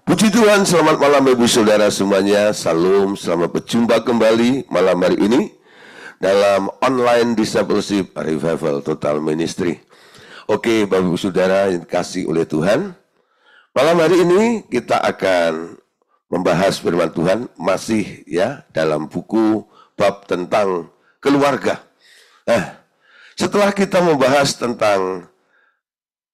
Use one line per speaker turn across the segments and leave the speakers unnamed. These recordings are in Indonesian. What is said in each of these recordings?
Puji Tuhan, selamat malam Ibu Saudara semuanya. Salam, selamat berjumpa kembali malam hari ini dalam online discipleship revival total ministry. Oke, Bapak Ibu Saudara yang dikasih oleh Tuhan, malam hari ini kita akan membahas firman Tuhan masih ya dalam buku bab tentang keluarga. Setelah kita membahas tentang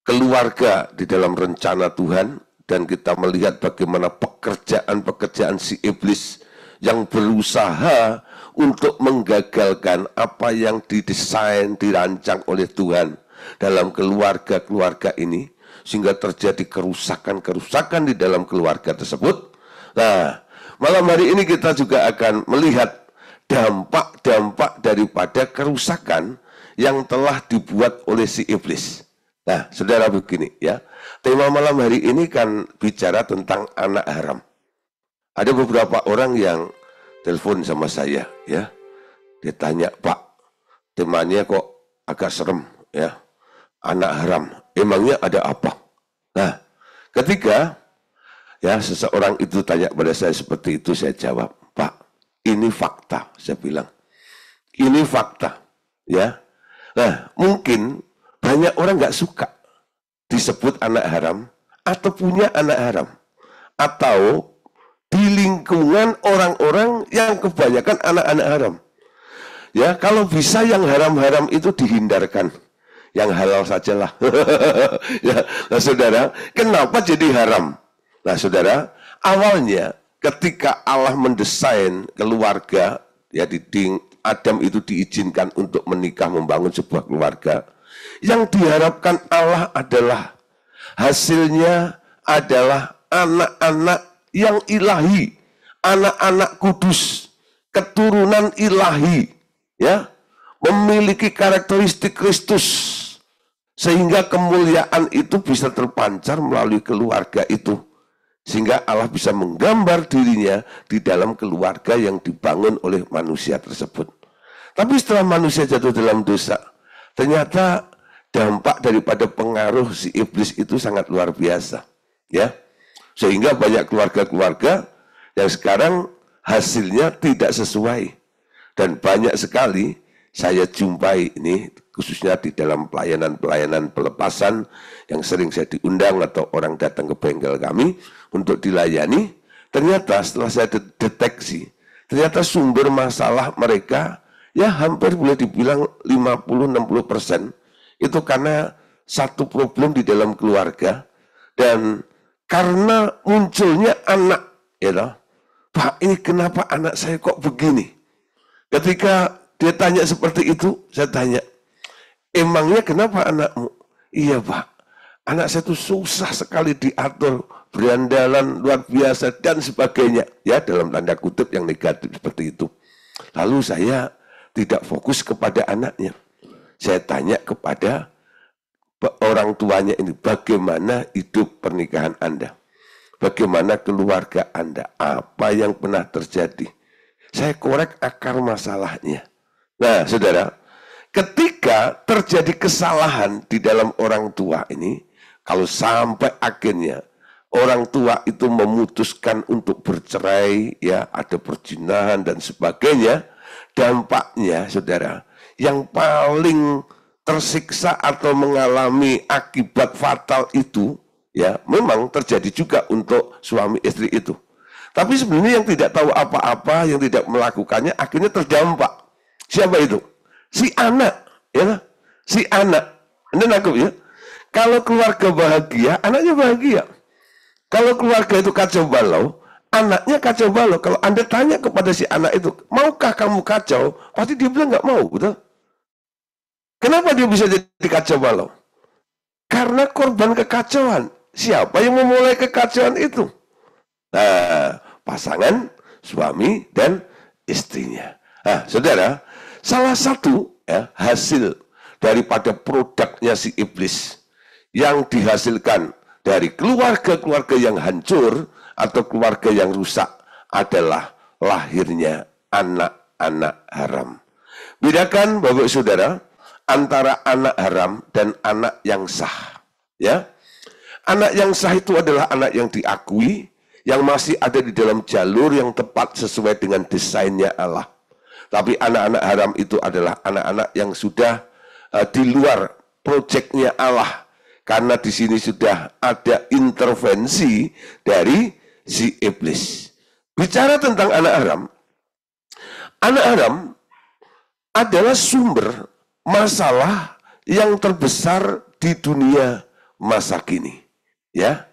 keluarga di dalam rencana Tuhan, dan kita melihat bagaimana pekerjaan-pekerjaan si iblis yang berusaha untuk menggagalkan apa yang didesain, dirancang oleh Tuhan dalam keluarga-keluarga ini, sehingga terjadi kerusakan-kerusakan di dalam keluarga tersebut. Nah, malam hari ini kita juga akan melihat dampak-dampak daripada kerusakan yang telah dibuat oleh si iblis. Nah, saudara, begini ya, tema malam hari ini kan bicara tentang anak haram. Ada beberapa orang yang telepon sama saya ya, dia tanya, Pak, temanya kok agak serem ya, anak haram, emangnya ada apa? Nah, ketika ya seseorang itu tanya pada saya seperti itu, saya jawab, Pak, ini fakta, saya bilang, ini fakta ya. Nah, mungkin banyak orang nggak suka disebut anak haram atau punya anak haram, atau di lingkungan orang-orang yang kebanyakan anak-anak haram. Ya, kalau bisa yang haram-haram itu dihindarkan, yang halal sajalah. Ya, nah saudara, kenapa jadi haram? Nah saudara, awalnya ketika Allah mendesain keluarga, ya Adam itu diizinkan untuk menikah, membangun sebuah keluarga. Yang diharapkan Allah adalah hasilnya adalah anak-anak yang ilahi, anak-anak kudus, keturunan ilahi, ya, memiliki karakteristik Kristus, sehingga kemuliaan itu bisa terpancar melalui keluarga itu, sehingga Allah bisa menggambar dirinya di dalam keluarga yang dibangun oleh manusia tersebut. Tapi setelah manusia jatuh dalam dosa, ternyata dampak daripada pengaruh si iblis itu sangat luar biasa, ya. Sehingga banyak keluarga-keluarga yang sekarang hasilnya tidak sesuai. Dan banyak sekali saya jumpai ini, khususnya di dalam pelayanan-pelayanan pelepasan yang sering saya diundang atau orang datang ke bengkel kami untuk dilayani. Ternyata setelah saya deteksi, ternyata sumber masalah mereka ya hampir boleh dibilang 50-60% itu karena satu problem di dalam keluarga, dan karena munculnya anak, ya, Pak, ini kenapa anak saya kok begini? Ketika dia tanya seperti itu, saya tanya, emangnya kenapa anakmu? Iya Pak, anak saya itu susah sekali diatur, berandalan luar biasa dan sebagainya, ya, dalam tanda kutip yang negatif seperti itu. Lalu saya tidak fokus kepada anaknya. Saya tanya kepada orang tuanya ini, bagaimana hidup pernikahan Anda? Bagaimana keluarga Anda? Apa yang pernah terjadi? Saya korek akar masalahnya. Nah, saudara, ketika terjadi kesalahan di dalam orang tua ini, kalau sampai akhirnya orang tua itu memutuskan untuk bercerai, ya, ada perzinahan dan sebagainya, dampaknya, saudara, yang paling tersiksa atau mengalami akibat fatal itu, ya, memang terjadi juga untuk suami istri itu. Tapi sebenarnya yang tidak tahu apa-apa, yang tidak melakukannya, akhirnya terdampak. Siapa itu? Si anak, ya, si anak. Anda nangkep ya? Kalau keluarga bahagia, anaknya bahagia. Kalau keluarga itu kacau balau, anaknya kacau balau. Kalau Anda tanya kepada si anak itu, maukah kamu kacau? Pasti dia bilang nggak mau, betul? Kenapa dia bisa jadi kacau balau? Karena korban kekacauan. Siapa yang memulai kekacauan itu? Nah, pasangan, suami, dan istrinya. Nah, saudara, salah satu ya, hasil daripada produknya si iblis yang dihasilkan dari keluarga-keluarga yang hancur atau keluarga yang rusak adalah lahirnya anak-anak haram. Bedakan, Bapak Saudara, antara anak haram dan anak yang sah. Ya, anak yang sah itu adalah anak yang diakui, yang masih ada di dalam jalur yang tepat sesuai dengan desainnya Allah. Tapi anak-anak haram itu adalah anak-anak yang sudah di luar proyeknya Allah. Karena di sini sudah ada intervensi dari si iblis. Bicara tentang anak haram adalah sumber masalah yang terbesar di dunia masa kini. Ya,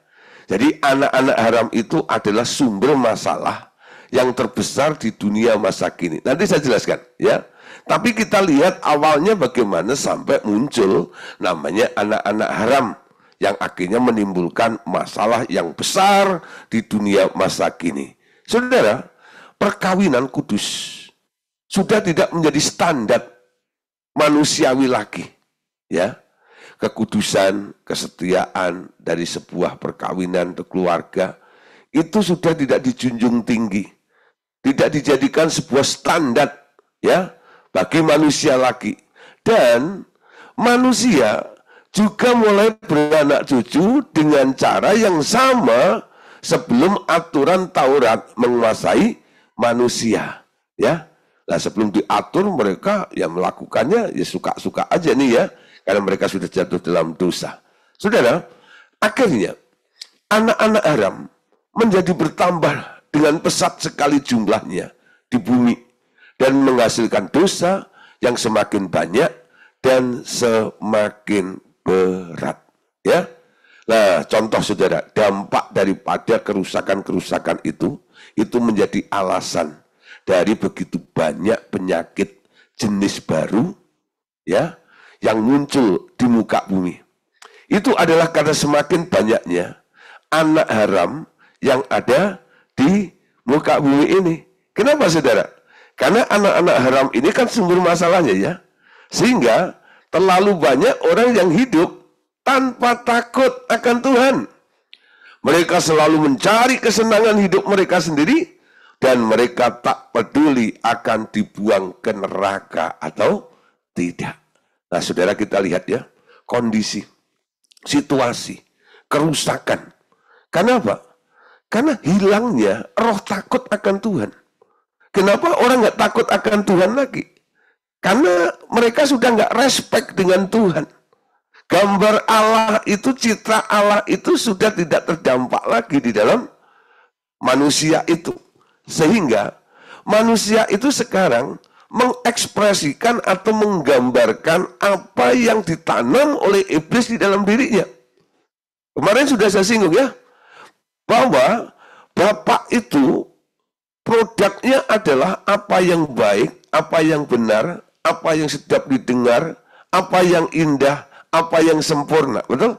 jadi anak-anak haram itu adalah sumber masalah yang terbesar di dunia masa kini. Nanti saya jelaskan, ya. Tapi kita lihat awalnya bagaimana sampai muncul namanya anak-anak haram yang akhirnya menimbulkan masalah yang besar di dunia masa kini. Saudara, perkawinan kudus sudah tidak menjadi standar manusiawi lagi, ya. Kekudusan, kesetiaan dari sebuah perkawinan atau keluarga itu sudah tidak dijunjung tinggi, tidak dijadikan sebuah standar, ya, bagi manusia lagi. Dan manusia juga mulai beranak cucu dengan cara yang sama sebelum aturan Taurat menguasai manusia, ya. Nah, sebelum diatur mereka ya melakukannya ya suka-suka aja nih, ya, karena mereka sudah jatuh dalam dosa. Saudara, akhirnya anak-anak haram menjadi bertambah dengan pesat sekali jumlahnya di bumi dan menghasilkan dosa yang semakin banyak dan semakin berat, ya. Nah, contoh saudara, dampak daripada kerusakan-kerusakan itu menjadi alasan dari begitu banyak penyakit jenis baru, ya, yang muncul di muka bumi. Itu adalah karena semakin banyaknya anak haram yang ada di muka bumi ini. Kenapa saudara? Karena anak-anak haram ini kan sumber masalahnya, ya. Sehingga terlalu banyak orang yang hidup tanpa takut akan Tuhan. Mereka selalu mencari kesenangan hidup mereka sendiri dan mereka tak peduli akan dibuang ke neraka atau tidak. Nah, saudara, kita lihat, ya, kondisi, situasi, kerusakan. Kenapa? Karena hilangnya roh takut akan Tuhan. Kenapa orang nggak takut akan Tuhan lagi? Karena mereka sudah nggak respect dengan Tuhan. Gambar Allah itu, citra Allah itu sudah tidak terdampak lagi di dalam manusia itu. Sehingga manusia itu sekarang mengekspresikan atau menggambarkan apa yang ditanam oleh iblis di dalam dirinya. Kemarin sudah saya singgung, ya, bahwa Bapak itu produknya adalah apa yang baik, apa yang benar, apa yang sedap didengar, apa yang indah, apa yang sempurna, betul?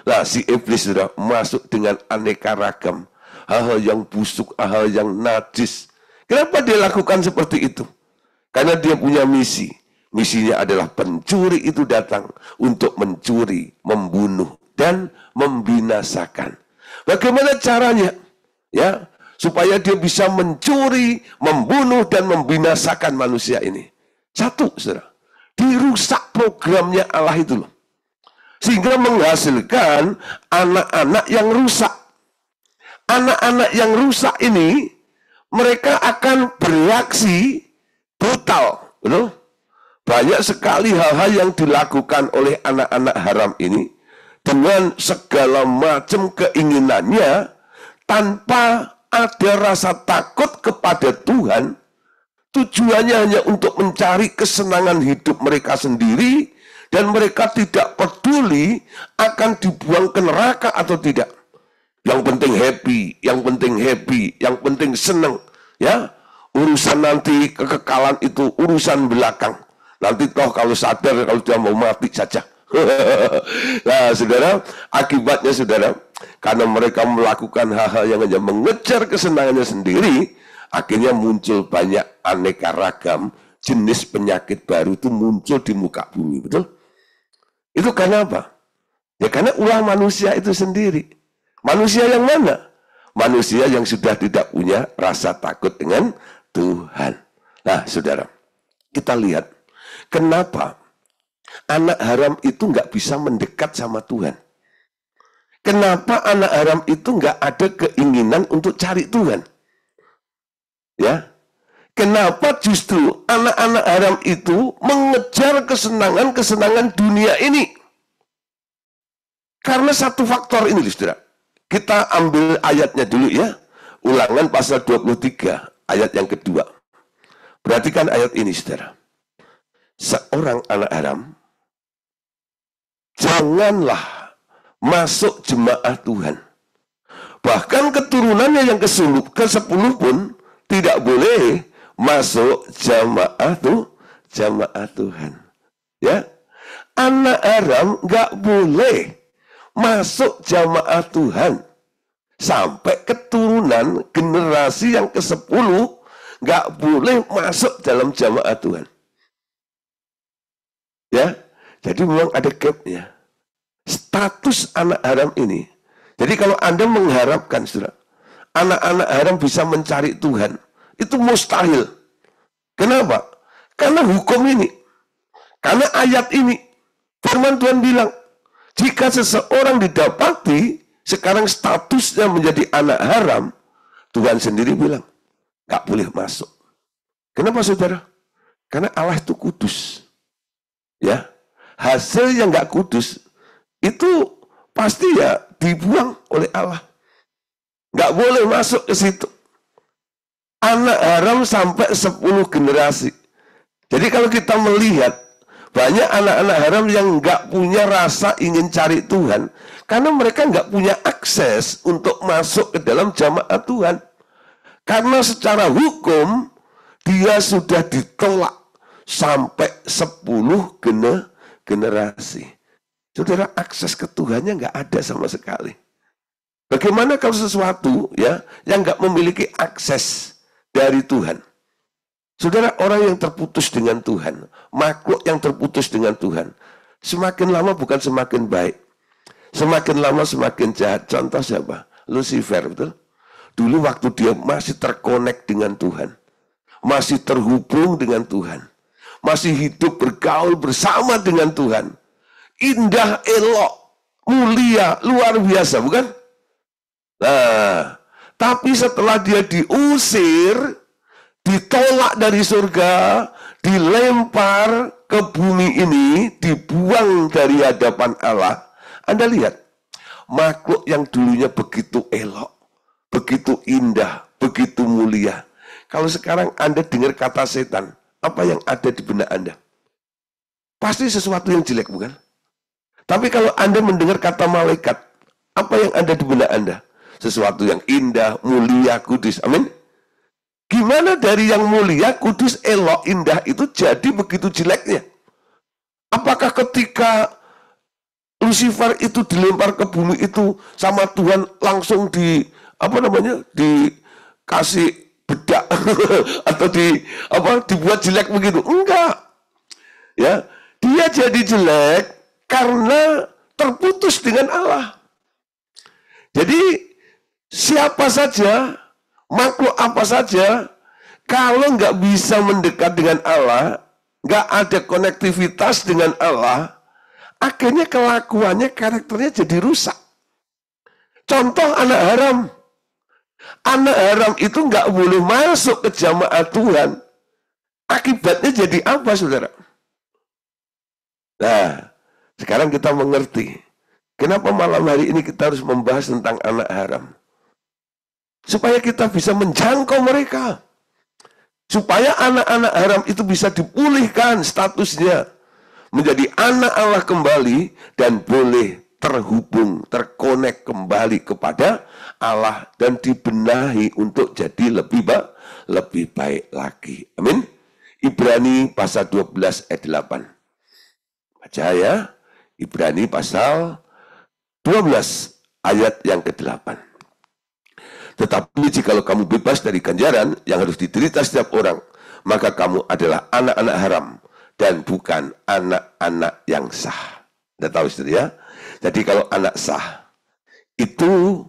Nah, si iblis sudah masuk dengan aneka ragam, hal-hal yang busuk, hal-hal yang najis. Kenapa dia lakukan seperti itu? Karena dia punya misi. Misinya adalah pencuri itu datang untuk mencuri, membunuh, dan membinasakan. Bagaimana caranya? Ya, supaya dia bisa mencuri, membunuh, dan membinasakan manusia ini. Satu, saudara, dirusak programnya Allah itu loh. Sehingga menghasilkan anak-anak yang rusak. Anak-anak yang rusak ini, mereka akan bereaksi brutal. Betul? Banyak sekali hal-hal yang dilakukan oleh anak-anak haram ini dengan segala macam keinginannya tanpa ada rasa takut kepada Tuhan. Tujuannya hanya untuk mencari kesenangan hidup mereka sendiri dan mereka tidak peduli akan dibuang ke neraka atau tidak. Yang penting happy, yang penting senang, ya. Urusan nanti kekekalan itu urusan belakang. Nanti toh kalau sadar, kalau dia mau mati saja. Nah, saudara, akibatnya saudara, karena mereka melakukan hal-hal yang hanya mengejar kesenangannya sendiri, akhirnya muncul banyak aneka ragam jenis penyakit baru itu muncul di muka bumi, betul? Itu karena apa? Ya karena ulah manusia itu sendiri. Manusia yang mana? Manusia yang sudah tidak punya rasa takut dengan Tuhan. Nah, saudara, kita lihat kenapa anak haram itu nggak bisa mendekat sama Tuhan. Kenapa anak haram itu nggak ada keinginan untuk cari Tuhan? Ya, kenapa justru anak-anak haram itu mengejar kesenangan-kesenangan dunia ini? Karena satu faktor ini, saudara. Kita ambil ayatnya dulu ya. Ulangan pasal 23, ayat yang kedua. Perhatikan ayat ini, saudara. Seorang anak haram, janganlah masuk jemaah Tuhan. Bahkan keturunannya yang ke-10 pun tidak boleh masuk jemaah Tuhan. Ya, anak haram nggak boleh masuk jamaah Tuhan. Sampai keturunan generasi yang ke-10 nggak boleh masuk dalam jamaah Tuhan. Ya, jadi memang ada gapnya. Status anak haram ini. Jadi kalau Anda mengharapkan, saudara, anak-anak haram bisa mencari Tuhan, itu mustahil. Kenapa? Karena hukum ini. Karena ayat ini. Firman Tuhan bilang, jika seseorang didapati sekarang statusnya menjadi anak haram, Tuhan sendiri bilang, gak boleh masuk. Kenapa, saudara? Karena Allah itu kudus. Ya, hasil yang gak kudus itu pasti ya dibuang oleh Allah. Gak boleh masuk ke situ. Anak haram sampai 10 generasi. Jadi kalau kita melihat banyak anak-anak haram yang nggak punya rasa ingin cari Tuhan, karena mereka nggak punya akses untuk masuk ke dalam jamaah Tuhan. Karena secara hukum, dia sudah ditolak sampai 10 generasi. Saudara, akses ke Tuhannya nggak ada sama sekali. Bagaimana kalau sesuatu ya yang nggak memiliki akses dari Tuhan? Saudara, orang yang terputus dengan Tuhan, makhluk yang terputus dengan Tuhan, semakin lama bukan semakin baik. Semakin lama semakin jahat. Contoh siapa? Lucifer, betul? Dulu waktu dia masih terkonek dengan Tuhan, masih terhubung dengan Tuhan, masih hidup bergaul bersama dengan Tuhan, indah, elok, mulia, luar biasa, bukan? Nah, tapi setelah dia diusir, ditolak dari surga, dilempar ke bumi ini, dibuang dari hadapan Allah. Anda lihat, makhluk yang dulunya begitu elok, begitu indah, begitu mulia. Kalau sekarang Anda dengar kata setan, apa yang ada di benak Anda? Pasti sesuatu yang jelek, bukan? Tapi kalau Anda mendengar kata malaikat, apa yang ada di benak Anda? Sesuatu yang indah, mulia, kudus. Amin. Gimana dari yang mulia, kudus, elok, indah itu jadi begitu jeleknya? Apakah ketika Lucifer itu dilempar ke bumi itu sama Tuhan langsung dikasih bedak atau dibuat jelek begitu? Enggak. Ya, dia jadi jelek karena terputus dengan Allah. Jadi siapa saja, makhluk apa saja, kalau nggak bisa mendekat dengan Allah, nggak ada konektivitas dengan Allah, akhirnya kelakuannya, karakternya jadi rusak. Contoh anak haram. Anak haram itu nggak boleh masuk ke jamaah Tuhan. Akibatnya jadi apa, saudara? Nah, sekarang kita mengerti. Kenapa malam hari ini kita harus membahas tentang anak haram? Supaya kita bisa menjangkau mereka. Supaya anak-anak haram itu bisa dipulihkan statusnya. Menjadi anak Allah kembali dan boleh terhubung, terkonek kembali kepada Allah. Dan dibenahi untuk jadi lebih baik lagi. Amin. Ibrani pasal 12 ayat 8. Baca ya. Ibrani pasal 12 ayat yang ke-8. Tetapi jikalau kamu bebas dari ganjaran yang harus diderita setiap orang, maka kamu adalah anak-anak haram dan bukan anak-anak yang sah. Anda tahu ya? Jadi kalau anak sah itu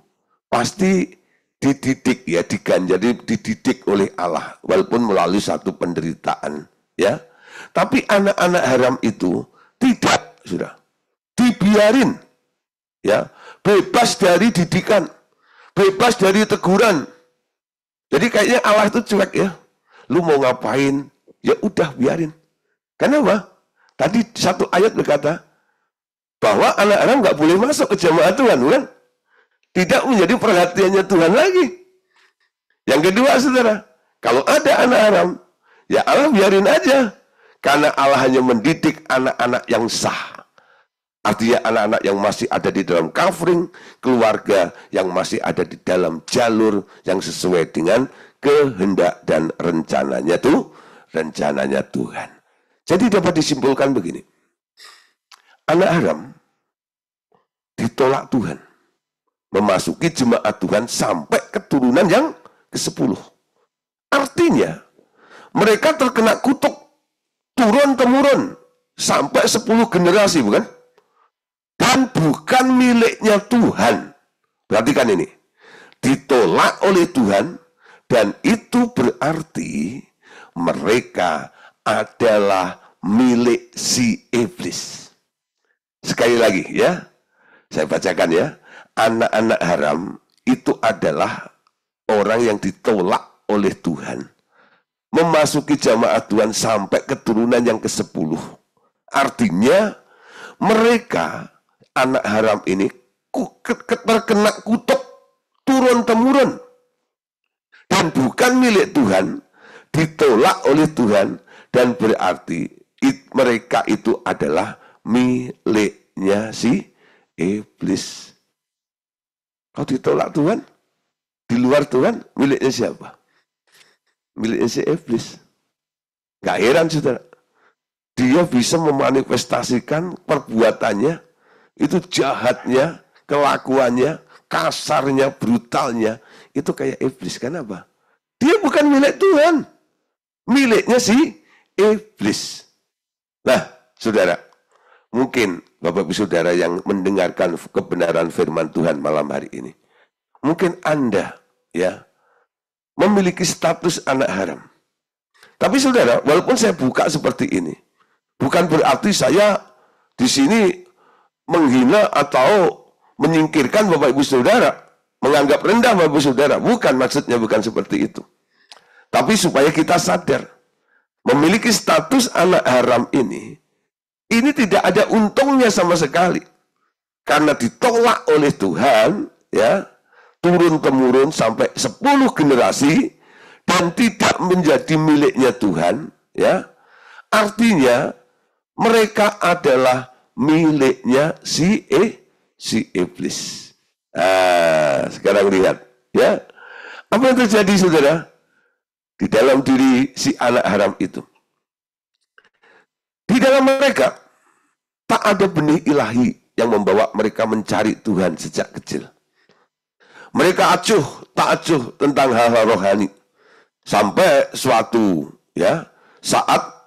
pasti dididik ya, jadi dididik oleh Allah walaupun melalui satu penderitaan ya. Tapi anak-anak haram itu tidak, sudah dibiarin. Ya, bebas dari didikan, bebas dari teguran. Jadi kayaknya Allah itu cuek ya. Lu mau ngapain? Ya udah biarin. Kenapa? Tadi satu ayat berkata bahwa anak haram nggak boleh masuk ke jamaah Tuhan, bukan? Tidak menjadi perhatiannya Tuhan lagi. Yang kedua, saudara, kalau ada anak haram, ya Allah biarin aja. Karena Allah hanya mendidik anak-anak yang sah. Artinya anak-anak yang masih ada di dalam covering, keluarga yang masih ada di dalam jalur yang sesuai dengan kehendak dan rencananya Tuhan. Jadi dapat disimpulkan begini. Anak haram ditolak Tuhan. Memasuki jemaat Tuhan sampai keturunan yang ke-10. Artinya mereka terkena kutuk turun-temurun sampai 10 generasi, bukan? Dan bukan miliknya Tuhan. Perhatikan ini. Ditolak oleh Tuhan, dan itu berarti mereka adalah milik si iblis. Sekali lagi ya, saya bacakan ya. Anak-anak haram itu adalah orang yang ditolak oleh Tuhan. Memasuki jamaah Tuhan sampai keturunan yang ke-10. Artinya mereka, anak haram ini, terkena kutuk turun-temurun. Dan bukan milik Tuhan, ditolak oleh Tuhan, dan berarti mereka itu adalah miliknya si iblis. Kalau ditolak Tuhan, di luar Tuhan, miliknya siapa? Miliknya si iblis. Gak heran, saudara. Dia bisa memanifestasikan perbuatannya, itu jahatnya, kelakuannya, kasarnya, brutalnya, itu kayak iblis. Kenapa? Dia bukan milik Tuhan, miliknya si iblis. Nah, saudara, mungkin Bapak Ibu Saudara yang mendengarkan kebenaran firman Tuhan malam hari ini, mungkin Anda ya memiliki status anak haram. Tapi saudara, walaupun saya buka seperti ini, bukan berarti saya di sini menghina atau menyingkirkan Bapak Ibu Saudara, menganggap rendah Bapak Ibu Saudara. Bukan, maksudnya bukan seperti itu. Tapi supaya kita sadar, memiliki status anak haram ini tidak ada untungnya sama sekali. Karena ditolak oleh Tuhan, ya, turun-temurun sampai 10 generasi, dan tidak menjadi miliknya Tuhan, ya. Artinya mereka adalah miliknya si iblis. Sekarang lihat, ya. Apa yang terjadi, saudara? Di dalam diri si anak haram itu. Di dalam mereka tak ada benih ilahi yang membawa mereka mencari Tuhan sejak kecil. Mereka tak acuh tentang hal-hal rohani. Sampai suatu ya saat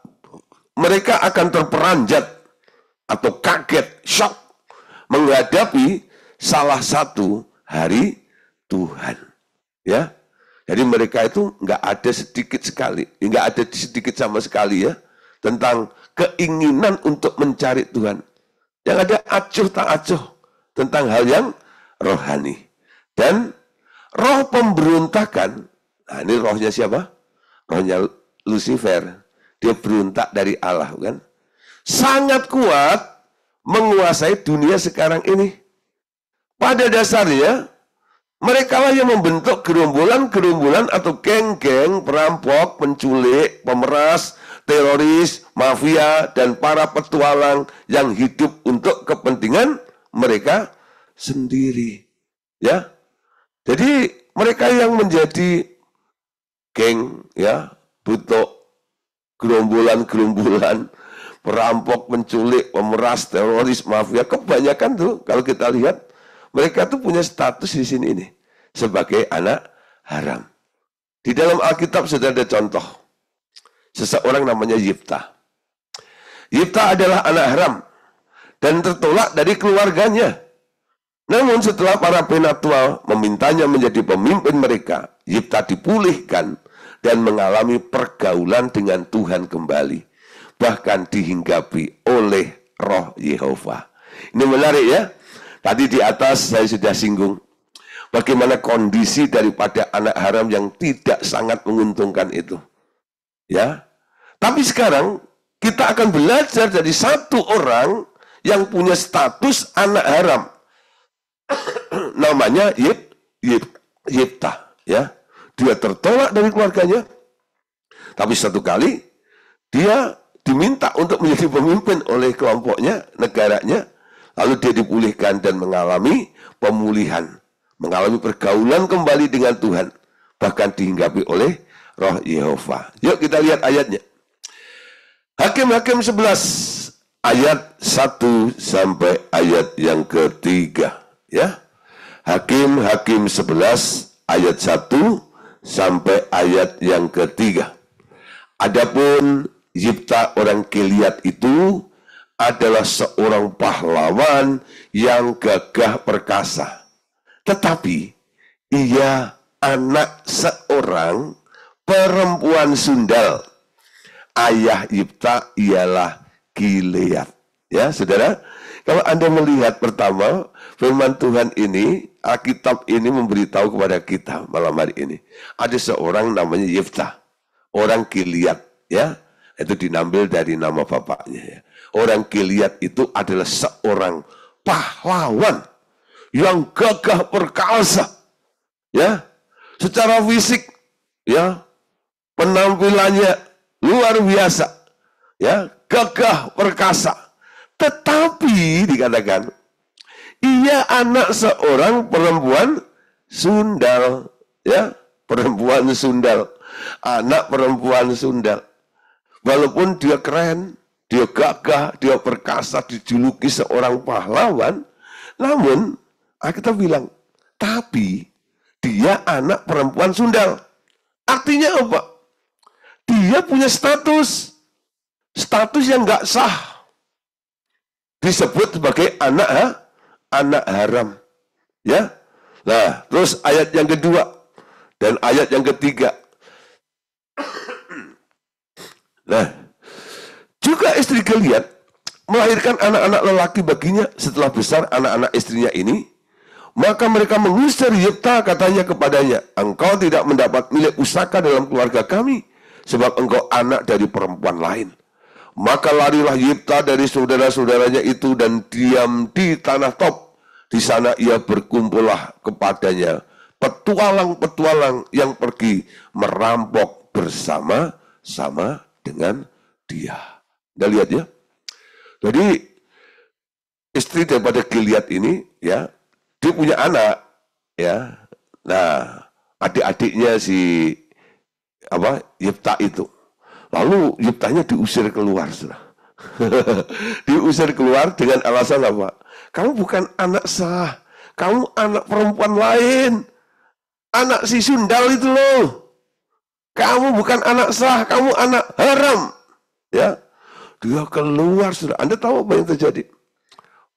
mereka akan terperanjat atau kaget, shock menghadapi salah satu hari Tuhan. Ya, jadi mereka itu nggak ada sedikit sama sekali ya tentang keinginan untuk mencari Tuhan. Yang ada acuh tak acuh tentang hal yang rohani. Dan roh pemberontakan, nah ini rohnya siapa? Rohnya Lucifer. Dia berontak dari Allah, kan? Sangat kuat menguasai dunia sekarang ini. Pada dasarnya, mereka lah yang membentuk gerombolan-gerombolan atau geng-geng perampok, penculik, pemeras, teroris, mafia, dan para petualang yang hidup untuk kepentingan mereka sendiri. Ya, jadi mereka yang menjadi geng, ya, bentuk gerombolan-gerombolan perampok, penculik, pemeras, teroris, mafia, kebanyakan tuh kalau kita lihat mereka tuh punya status di sini ini sebagai anak haram. Di dalam Alkitab sudah ada contoh. Seseorang namanya Yifta. Yifta adalah anak haram dan tertolak dari keluarganya. Namun setelah para penatua memintanya menjadi pemimpin mereka, Yifta dipulihkan dan mengalami pergaulan dengan Tuhan kembali. Bahkan dihinggapi oleh roh Yehova. Ini menarik ya. Tadi di atas saya sudah singgung bagaimana kondisi daripada anak haram yang tidak sangat menguntungkan itu. Ya. Tapi sekarang kita akan belajar dari satu orang yang punya status anak haram. Namanya Yiptah, ya. Dia tertolak dari keluarganya. Tapi satu kali dia diminta untuk menjadi pemimpin oleh kelompoknya, negaranya. Lalu dia dipulihkan dan mengalami pemulihan, mengalami pergaulan kembali dengan Tuhan, bahkan dihinggapi oleh Roh Yehova. Yuk kita lihat ayatnya. Hakim-Hakim 11 ayat 1 sampai ayat yang ketiga, ya. Hakim-Hakim 11 ayat 1 sampai ayat yang ketiga. Adapun Yiptah orang Gilead itu adalah seorang pahlawan yang gagah perkasa. Tetapi ia anak seorang perempuan sundal. Ayah Yiptah ialah Gilead. Ya, saudara, kalau Anda melihat pertama, firman Tuhan ini, Alkitab ini memberitahu kepada kita malam hari ini. Ada seorang namanya Yiptah, orang Gilead, ya. Itu diambil dari nama bapaknya, ya. Orang Gilead itu adalah seorang pahlawan yang gagah perkasa, ya. Secara fisik, ya, penampilannya luar biasa, ya, gagah perkasa. Tetapi dikatakan ia anak seorang perempuan sundal, ya, perempuan sundal, anak perempuan sundal. Walaupun dia keren, dia gagah, dia perkasa, dijuluki seorang pahlawan, namun kita bilang, tapi dia anak perempuan sundal. Artinya apa? Dia punya status yang nggak sah, disebut sebagai anak haram, ya. Nah, terus ayat yang kedua dan ayat yang ketiga. Nah, juga istri Gilead melahirkan anak-anak lelaki baginya setelah besar anak-anak istrinya ini. Maka mereka mengusir Yiptah, katanya kepadanya, engkau tidak mendapat milik pusaka dalam keluarga kami, sebab engkau anak dari perempuan lain. Maka larilah Yiptah dari saudara-saudaranya itu dan diam di tanah Top. Di sana ia berkumpullah kepadanya petualang-petualang yang pergi merampok bersama-sama dengan dia. Anda lihat ya. Jadi istri daripada Gilead ini, ya, dia punya anak, ya. Nah, adik-adiknya si Yiptah itu. Lalu Yiptahnya diusir keluar, saudara. Diusir keluar dengan alasan apa? Kamu bukan anak sah, kamu anak perempuan lain, anak si sundal itu loh. Kamu bukan anak sah, kamu anak haram. Ya, dia keluar, saudara. Anda tahu apa yang terjadi?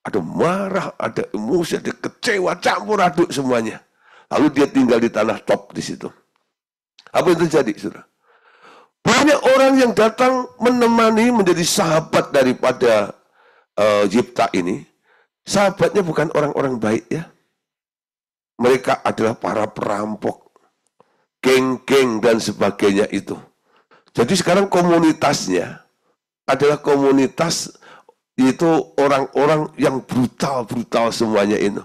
Ada marah, ada emosi, ada kecewa, campur aduk semuanya. Lalu dia tinggal di tanah Top di situ. Apa yang terjadi, saudara? Banyak orang yang datang menemani, menjadi sahabat daripada Yiptah ini. Sahabatnya bukan orang-orang baik, ya. Mereka adalah para perampok, geng-geng dan sebagainya itu. Jadi sekarang komunitasnya adalah komunitas itu orang-orang yang brutal semuanya itu.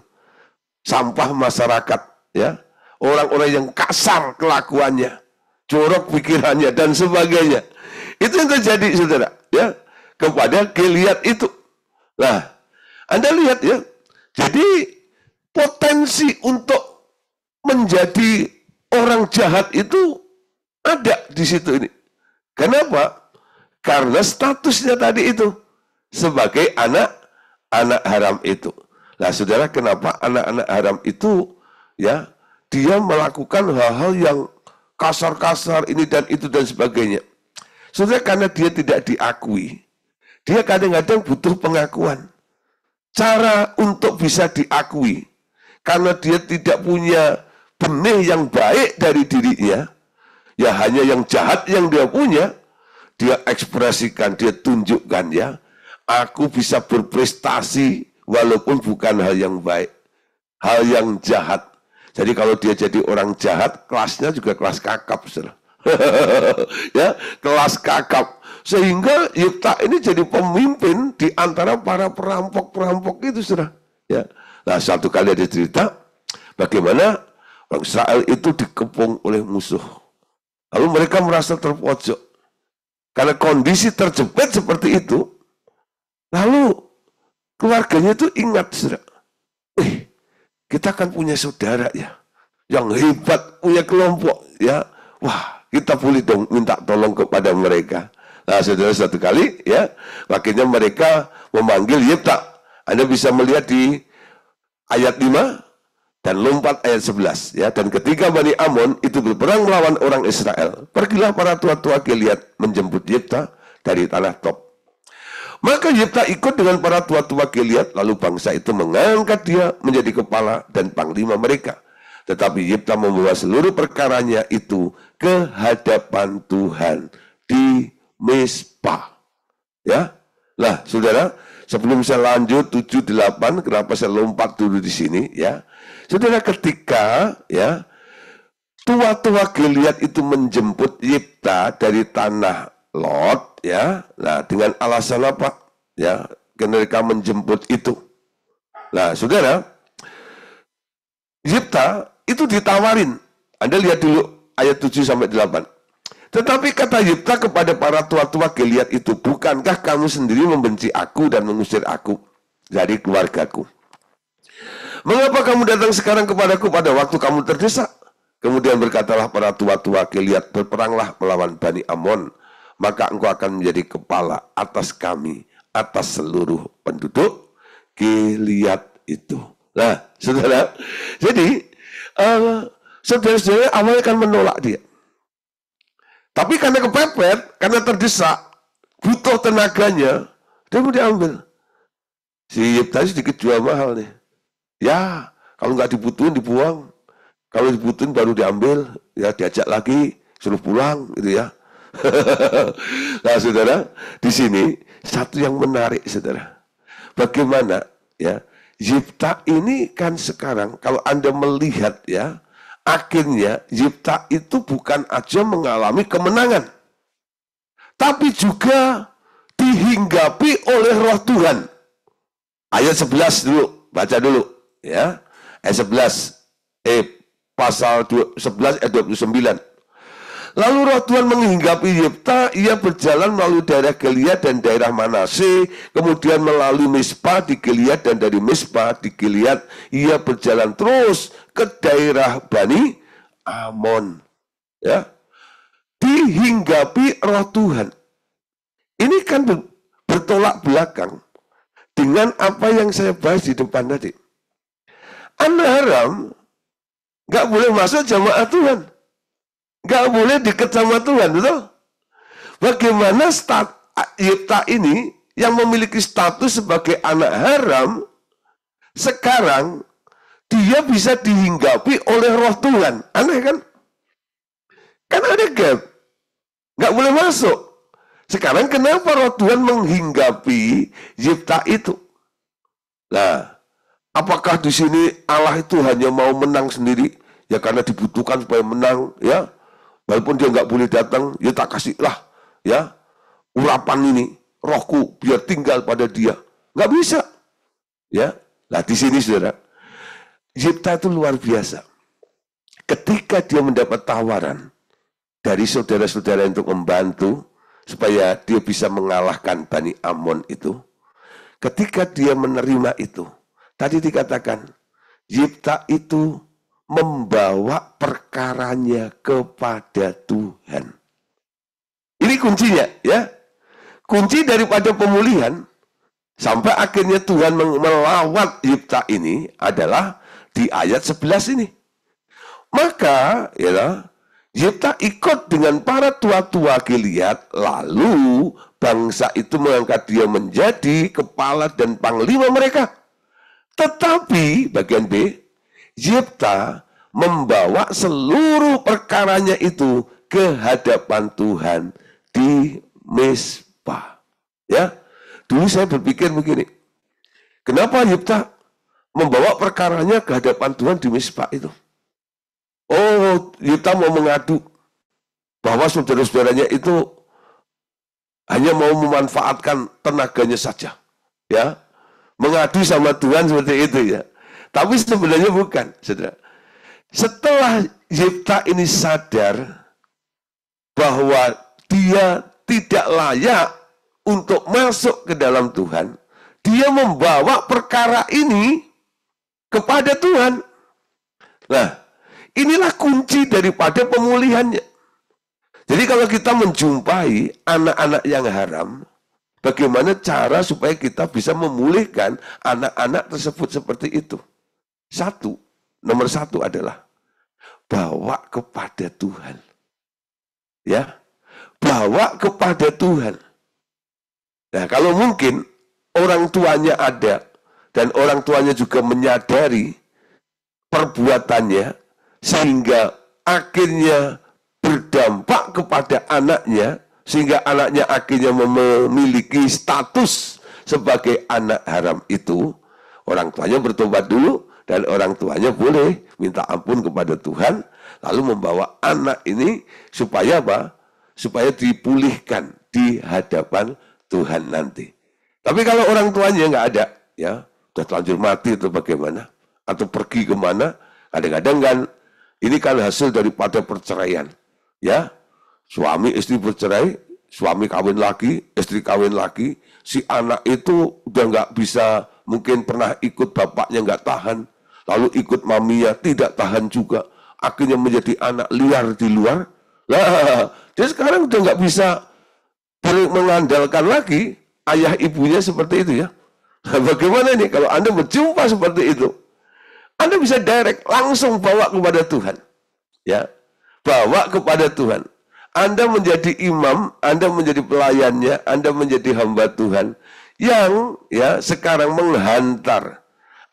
Sampah masyarakat, ya. Orang-orang yang kasar kelakuannya, jorok pikirannya dan sebagainya. Itu yang terjadi, saudara, ya, kepada Gilead itu. Nah, Anda lihat ya. Jadi potensi untuk menjadi orang jahat itu ada di situ ini. Kenapa? Karena statusnya tadi itu sebagai anak haram itu. Nah, saudara, kenapa anak-anak haram itu, ya, dia melakukan hal-hal yang kasar-kasar ini dan itu dan sebagainya. Saudara, karena dia tidak diakui, dia kadang-kadang butuh pengakuan. Cara untuk bisa diakui, karena dia tidak punya benih yang baik dari dirinya, ya hanya yang jahat yang dia punya, dia ekspresikan, dia tunjukkan, ya. Aku bisa berprestasi walaupun bukan hal yang baik, hal yang jahat. Jadi kalau dia jadi orang jahat, kelasnya juga kelas kakap, saudara. Ya, kelas kakap. Sehingga Yifta ini jadi pemimpin di antara para perampok-perampok itu, saudara. Ya. Nah, satu kali ada cerita bagaimana orang Israel itu dikepung oleh musuh. Lalu mereka merasa terpojok. Karena kondisi terjepit seperti itu, lalu keluarganya itu ingat, saudara. Kita kan punya saudara ya, yang hebat, punya kelompok ya. Wah, kita boleh dong minta tolong kepada mereka. Nah, saudara, satu kali ya, akhirnya mereka memanggil Yifta. Anda bisa melihat di ayat 5 dan lompat ayat 11 ya. Dan ketika Bani Amon itu berperang melawan orang Israel, pergilah para tua-tua Gilead menjemput Yifta dari tanah Tob. Maka Yifta ikut dengan para tua-tua Gilead, lalu bangsa itu mengangkat dia menjadi kepala dan panglima mereka. Tetapi Yifta membawa seluruh perkaranya itu ke hadapan Tuhan di Mizpah. Ya, nah saudara, sebelum saya lanjut 7-8, kenapa saya lompat dulu di sini ya? Saudara, ketika ya tua-tua Gilead itu menjemput Yifta dari tanah Lot ya, nah dengan alasan apa ya mereka menjemput itu? Nah saudara, Yifta itu ditawarin. Anda lihat dulu ayat 7-8. Tetapi kata Yifta kepada para tua-tua Gilead itu, bukankah kamu sendiri membenci aku dan mengusir aku dari keluargaku? Mengapa kamu datang sekarang kepadaku pada waktu kamu terdesak? Kemudian berkatalah para tua-tua Gilead, berperanglah melawan Bani Amon, maka engkau akan menjadi kepala atas kami, atas seluruh penduduk Gilead itu. Nah, saudara, jadi saudara-saudara awalnya kan menolak dia. Tapi karena kepepet, karena terdesak, butuh tenaganya, dia mau diambil. Si Yifta sedikit jual mahal nih. Ya, kalau nggak dibutuhin dibuang. Kalau dibutuhin baru diambil, ya diajak lagi, suruh pulang, gitu ya. Nah, saudara, di sini satu yang menarik, saudara. Bagaimana ya Yifta ini kan sekarang kalau Anda melihat ya, akhirnya Yifta itu bukan aja mengalami kemenangan, tapi juga dihinggapi oleh Roh Tuhan. Ayat 11 dulu, baca dulu ya. Ayat 11 pasal 11 ayat 29. Lalu Roh Tuhan menghinggapi Yifta, ia berjalan melalui daerah Gilead dan daerah Manase, kemudian melalui Mizpah di Gilead, dan dari Mizpah di Gilead ia berjalan terus ke daerah Bani Amon. Ya, dihinggapi Roh Tuhan. Ini kan bertolak belakang dengan apa yang saya bahas di depan tadi. Anak haram nggak boleh masuk jamaah Tuhan. Gak boleh dekat sama Tuhan, betul? Bagaimana Yifta ini yang memiliki status sebagai anak haram, sekarang dia bisa dihinggapi oleh Roh Tuhan. Aneh kan? Kan ada gap. Gak boleh masuk. Sekarang kenapa Roh Tuhan menghinggapi Yifta itu? Nah, apakah di sini Allah itu hanya mau menang sendiri? Ya karena dibutuhkan supaya menang, ya. Walaupun dia nggak boleh datang, ya tak kasihlah ya urapan ini, rohku biar tinggal pada dia. Nggak bisa, ya. Nah di sini saudara, Yifta itu luar biasa. Ketika dia mendapat tawaran dari saudara-saudara untuk membantu supaya dia bisa mengalahkan Bani Amon itu, ketika dia menerima itu, tadi dikatakan Yifta itu membawa perkaranya kepada Tuhan. Ini kuncinya ya. Kunci daripada pemulihan sampai akhirnya Tuhan melawat Yifta ini adalah di ayat 11 ini. Maka ya Yifta ikut dengan para tua-tua Gilead, lalu bangsa itu mengangkat dia menjadi kepala dan panglima mereka. Tetapi bagian B, Yifta membawa seluruh perkaranya itu ke hadapan Tuhan di Mizpah. Ya, dulu saya berpikir begini, Kenapa Yifta membawa perkaranya ke hadapan Tuhan di Mispa itu? Oh, Yifta mau mengadu bahwa saudara-saudaranya itu hanya mau memanfaatkan tenaganya saja, ya, mengadu sama Tuhan seperti itu ya. Tapi sebenarnya bukan, saudara. Setelah Yifta ini sadar bahwa dia tidak layak untuk masuk ke dalam Tuhan, dia membawa perkara ini kepada Tuhan. Nah, inilah kunci daripada pemulihannya. Jadi kalau kita menjumpai anak-anak yang haram, bagaimana cara supaya kita bisa memulihkan anak-anak tersebut seperti itu? Nomor satu adalah bawa kepada Tuhan. Ya, bawa kepada Tuhan. Nah, kalau mungkin orang tuanya ada dan orang tuanya juga menyadari perbuatannya sehingga akhirnya berdampak kepada anaknya, sehingga anaknya akhirnya memiliki status sebagai anak haram itu, orang tuanya bertobat dulu dan orang tuanya boleh minta ampun kepada Tuhan, lalu membawa anak ini supaya apa? Supaya dipulihkan di hadapan Tuhan nanti. Tapi kalau orang tuanya nggak ada, ya sudah terlanjur mati atau bagaimana, atau pergi kemana, kadang-kadang kan ini kan hasil daripada perceraian, ya, suami istri bercerai, suami kawin lagi, istri kawin lagi, si anak itu udah nggak bisa, mungkin pernah ikut bapaknya nggak tahan, lalu ikut maminya tidak tahan juga, akhirnya menjadi anak liar di luar. Lah, dia sekarang udah nggak bisa mengandalkan lagi ayah ibunya seperti itu ya. Nah, bagaimana nih kalau Anda berjumpa seperti itu? Anda bisa direct langsung bawa kepada Tuhan. Ya. Bawa kepada Tuhan. Anda menjadi imam, Anda menjadi pelayannya, Anda menjadi hamba Tuhan yang ya sekarang menghantar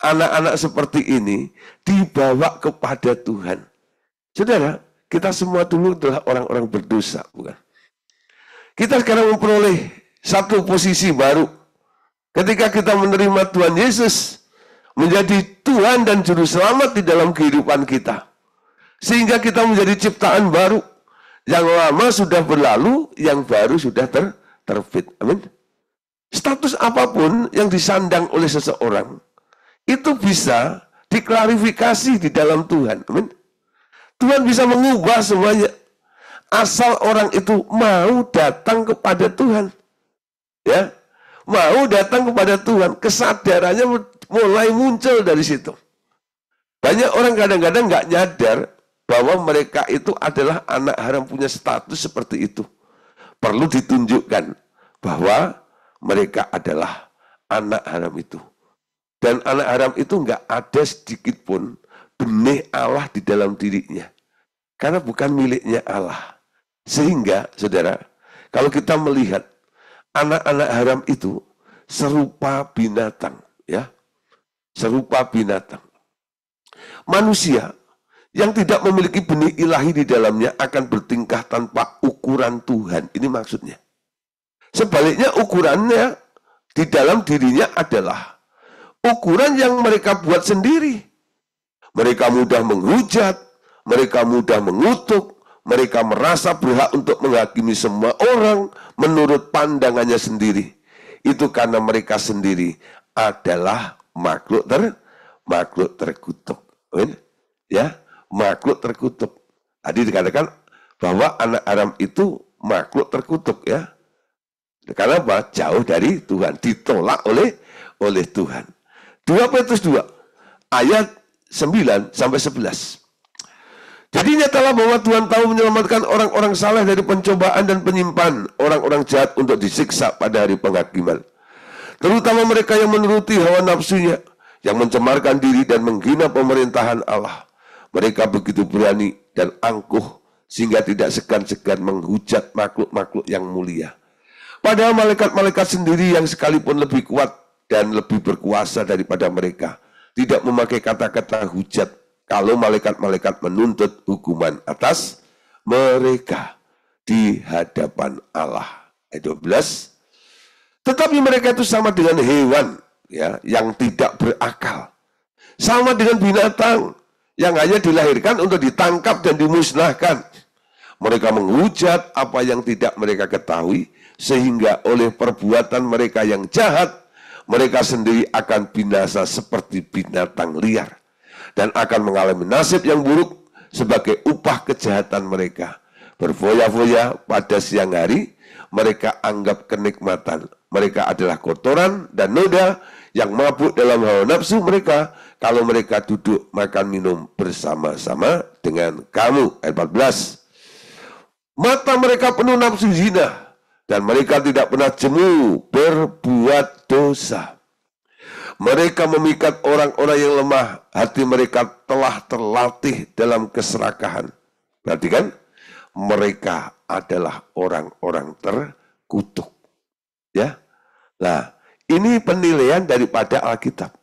anak-anak seperti ini dibawa kepada Tuhan. Saudara, kita semua dulu adalah orang-orang berdosa, bukan? Kita sekarang memperoleh satu posisi baru. Ketika kita menerima Tuhan Yesus menjadi Tuhan dan Juru Selamat di dalam kehidupan kita. Sehingga kita menjadi ciptaan baru. Yang lama sudah berlalu, yang baru sudah terbit. Amin. Status apapun yang disandang oleh seseorang, itu bisa diklarifikasi di dalam Tuhan. Amin. Tuhan bisa mengubah semuanya. Asal orang itu mau datang kepada Tuhan. Ya, mau datang kepada Tuhan, kesadarannya mulai muncul dari situ. Banyak orang kadang-kadang nggak nyadar bahwa mereka itu adalah anak haram, punya status seperti itu. Perlu ditunjukkan bahwa mereka adalah anak haram itu. Dan anak haram itu nggak ada sedikit pun benih Allah di dalam dirinya. Karena bukan miliknya Allah. Sehingga, saudara, kalau kita melihat anak-anak haram itu serupa binatang, ya, serupa binatang. Manusia yang tidak memiliki benih ilahi di dalamnya akan bertingkah tanpa ukuran Tuhan. Ini maksudnya. Sebaliknya ukurannya di dalam dirinya adalah ukuran yang mereka buat sendiri. Mereka mudah menghujat, mereka mudah mengutuk, mereka merasa berhak untuk menghakimi semua orang menurut pandangannya sendiri. Itu karena mereka sendiri adalah makhluk terkutuk. Ya, makhluk terkutuk. Tadi dikatakan bahwa anak haram itu makhluk terkutuk ya. Karena apa? Jauh dari Tuhan, ditolak oleh Tuhan. 2 Petrus 2 ayat 9 sampai 11. Jadi nyatalah bahwa Tuhan tahu menyelamatkan orang-orang saleh dari pencobaan dan penyimpan orang-orang jahat untuk disiksa pada hari penghakiman. Terutama mereka yang menuruti hawa nafsunya, yang mencemarkan diri dan menghina pemerintahan Allah. Mereka begitu berani dan angkuh sehingga tidak segan-segan menghujat makhluk-makhluk yang mulia. Padahal malaikat-malaikat sendiri yang sekalipun lebih kuat dan lebih berkuasa daripada mereka tidak memakai kata-kata hujat kalau malaikat-malaikat menuntut hukuman atas mereka di hadapan Allah. Ayat 12. Tetapi mereka itu sama dengan hewan ya, yang tidak berakal. Sama dengan binatang yang hanya dilahirkan untuk ditangkap dan dimusnahkan. Mereka menghujat apa yang tidak mereka ketahui, sehingga oleh perbuatan mereka yang jahat, mereka sendiri akan binasa seperti binatang liar, dan akan mengalami nasib yang buruk sebagai upah kejahatan mereka. Berfoya-foya pada siang hari, mereka anggap kenikmatan. Mereka adalah kotoran dan noda yang mabuk dalam hawa nafsu mereka kalau mereka duduk makan minum bersama-sama dengan kamu. Ayat 14. Mata mereka penuh nafsu zina, dan mereka tidak pernah jemu berbuat dosa. Mereka memikat orang-orang yang lemah, hati mereka telah terlatih dalam keserakahan. Perhatikan, mereka adalah orang-orang terkutuk. Ya, nah ini penilaian daripada Alkitab.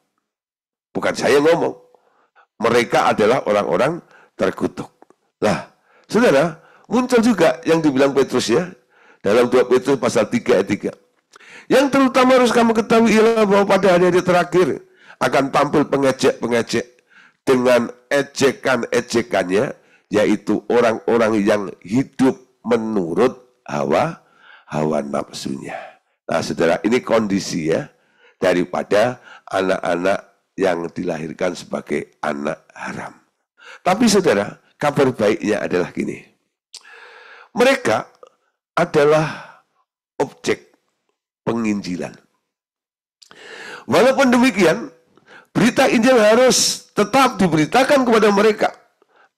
Bukan saya ngomong. Mereka adalah orang-orang terkutuk. Nah, saudara, muncul juga yang dibilang Petrus ya, dalam 2 Petrus pasal 3 ayat 3. Yang terutama harus kamu ketahui ialah bahwa pada hari-hari terakhir akan tampil pengejek-pengejek dengan ejekan-ejekannya, yaitu orang-orang yang hidup menurut hawa nafsunya. Nah, saudara, ini kondisi ya daripada anak-anak yang dilahirkan sebagai anak haram. Tapi saudara, kabar baiknya adalah gini. Mereka adalah objek penginjilan. Walaupun demikian, berita Injil harus tetap diberitakan kepada mereka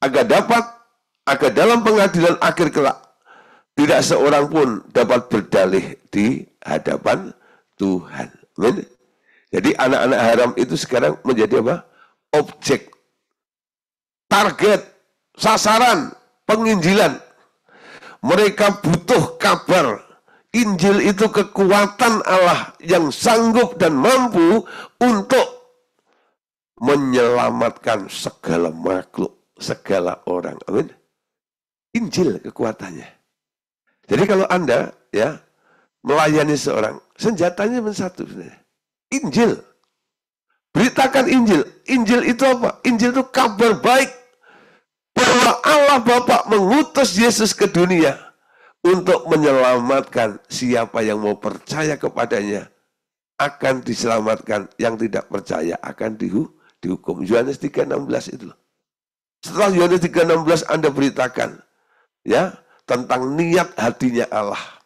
agar dalam pengadilan akhir kelak tidak seorang pun dapat berdalih di hadapan Tuhan. Amin. Jadi anak-anak haram itu sekarang menjadi apa? Objek, target, sasaran penginjilan. Mereka butuh kabar. Injil itu kekuatan Allah yang sanggup dan mampu untuk menyelamatkan segala makhluk, segala orang. Amin. Injil kekuatannya. Jadi kalau Anda ya melayani seorang, senjatanya cuma satu sebenarnya. Injil. Beritakan Injil. Injil itu apa? Injil itu kabar baik bahwa Allah Bapa mengutus Yesus ke dunia untuk menyelamatkan. Siapa yang mau percaya kepadanya akan diselamatkan, yang tidak percaya akan dihukum. Yohanes 3:16 itu loh. Setelah Yohanes 3:16 Anda beritakan ya tentang niat hatinya Allah,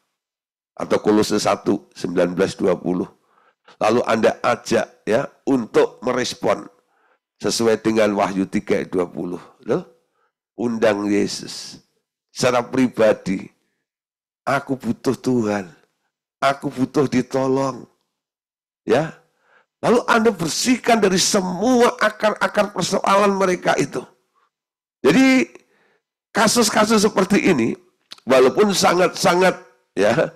atau Kolose 1:19-20. Lalu Anda ajak ya untuk merespon sesuai dengan Wahyu 3:20. Undang Yesus secara pribadi. Aku butuh Tuhan. Aku butuh ditolong. Ya. Lalu Anda bersihkan dari semua akar-akar persoalan mereka itu. Jadi kasus-kasus seperti ini, walaupun sangat-sangat ya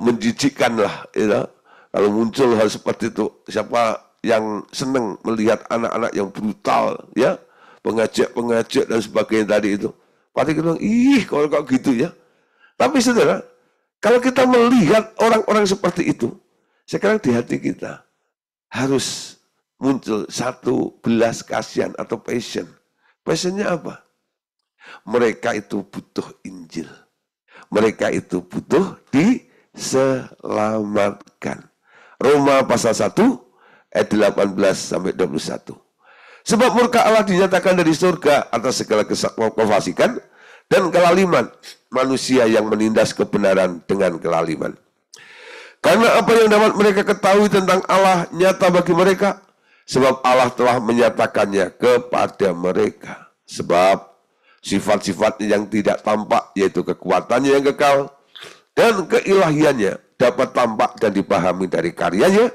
menjijikkan lah, ya. Kalau muncul hal seperti itu, siapa yang senang melihat anak-anak yang brutal, ya, pengajak dan sebagainya tadi itu, pasti kita bilang, ih, kalau kok gitu ya. Tapi saudara, kalau kita melihat orang-orang seperti itu, sekarang di hati kita harus muncul satu belas kasihan atau passion. Passionnya apa? Mereka itu butuh Injil. Mereka itu butuh diselamatkan. Roma pasal 1 ayat 18-21. Sebab murka Allah dinyatakan dari surga atas segala kefasikan dan kelaliman manusia yang menindas kebenaran dengan kelaliman. Karena apa yang dapat mereka ketahui tentang Allah nyata bagi mereka, sebab Allah telah menyatakannya kepada mereka. Sebab sifat-sifatnya yang tidak tampak, yaitu kekuatannya yang kekal dan keilahiannya, dapat tampak dan dipahami dari karyanya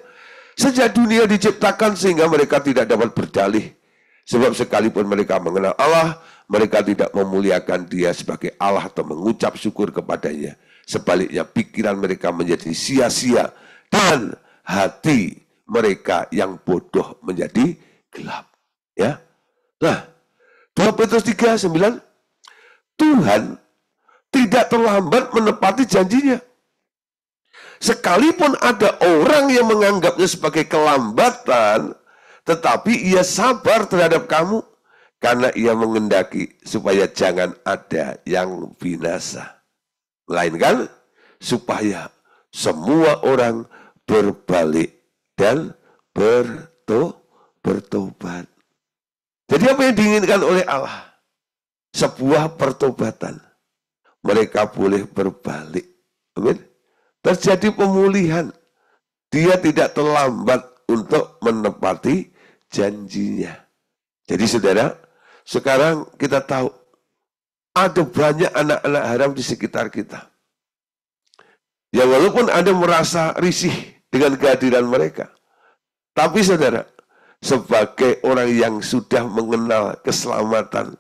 sejak dunia diciptakan, sehingga mereka tidak dapat berdalih. Sebab sekalipun mereka mengenal Allah, mereka tidak memuliakan Dia sebagai Allah atau mengucap syukur kepadanya. Sebaliknya pikiran mereka menjadi sia-sia dan hati mereka yang bodoh menjadi gelap. Ya. Nah, 2 Petrus 3:9, Tuhan tidak terlambat menepati janjinya. Sekalipun ada orang yang menganggapnya sebagai kelambatan, tetapi ia sabar terhadap kamu, karena ia mengendaki supaya jangan ada yang binasa, melainkan supaya semua orang berbalik dan bertobat. Jadi apa yang diinginkan oleh Allah? Sebuah pertobatan. Mereka boleh berbalik. Amin. Terjadi pemulihan. Dia tidak terlambat untuk menepati janjinya. Jadi saudara, sekarang kita tahu ada banyak anak-anak haram di sekitar kita. Ya walaupun Anda merasa risih dengan kehadiran mereka. Tapi saudara, sebagai orang yang sudah mengenal keselamatan,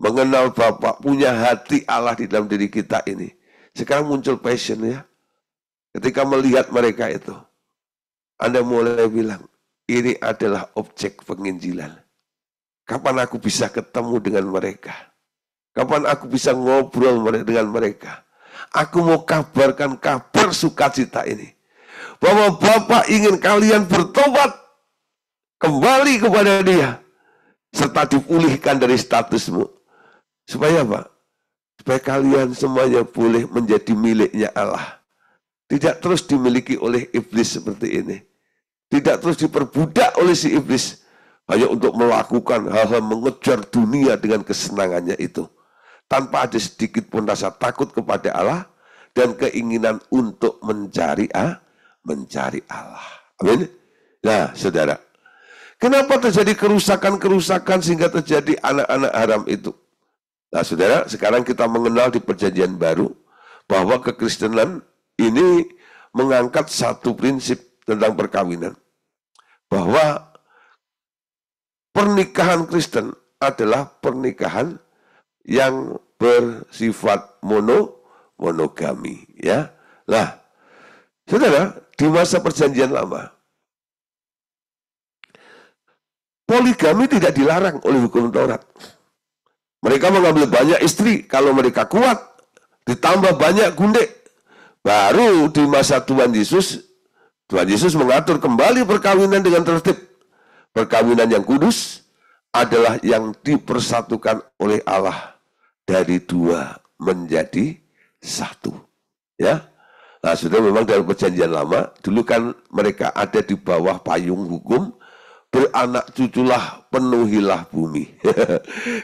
mengenal Bapa, punya hati Allah di dalam diri kita ini. Sekarang muncul passion ya. Ketika melihat mereka itu, Anda mulai bilang, ini adalah objek penginjilan. Kapan aku bisa ketemu dengan mereka? Kapan aku bisa ngobrol dengan mereka? Aku mau kabarkan kabar sukacita ini. Bahwa Bapa ingin kalian bertobat kembali kepada Dia. Serta dipulihkan dari statusmu. Supaya apa? Supaya kalian semuanya boleh menjadi miliknya Allah. Tidak terus dimiliki oleh iblis seperti ini. Tidak terus diperbudak oleh si iblis. Hanya untuk melakukan hal-hal mengejar dunia dengan kesenangannya itu. Tanpa ada sedikit pun rasa takut kepada Allah. Dan keinginan untuk mencari Allah. Amin. Nah, saudara. Kenapa terjadi kerusakan-kerusakan sehingga terjadi anak-anak haram itu? Nah, saudara, sekarang kita mengenal di Perjanjian Baru bahwa kekristenan ini mengangkat satu prinsip tentang perkawinan. Bahwa pernikahan Kristen adalah pernikahan yang bersifat monogami. Ya. Nah, saudara, di masa Perjanjian Lama, poligami tidak dilarang oleh hukum Taurat. Mereka mengambil banyak istri kalau mereka kuat, ditambah banyak gundek. Baru di masa Tuhan Yesus mengatur kembali perkawinan dengan tertib. Perkawinan yang kudus adalah yang dipersatukan oleh Allah dari dua menjadi satu. Ya. Nah, sudah memang dalam Perjanjian Lama, dulu kan mereka ada di bawah payung hukum, beranak cuculah, penuhilah bumi.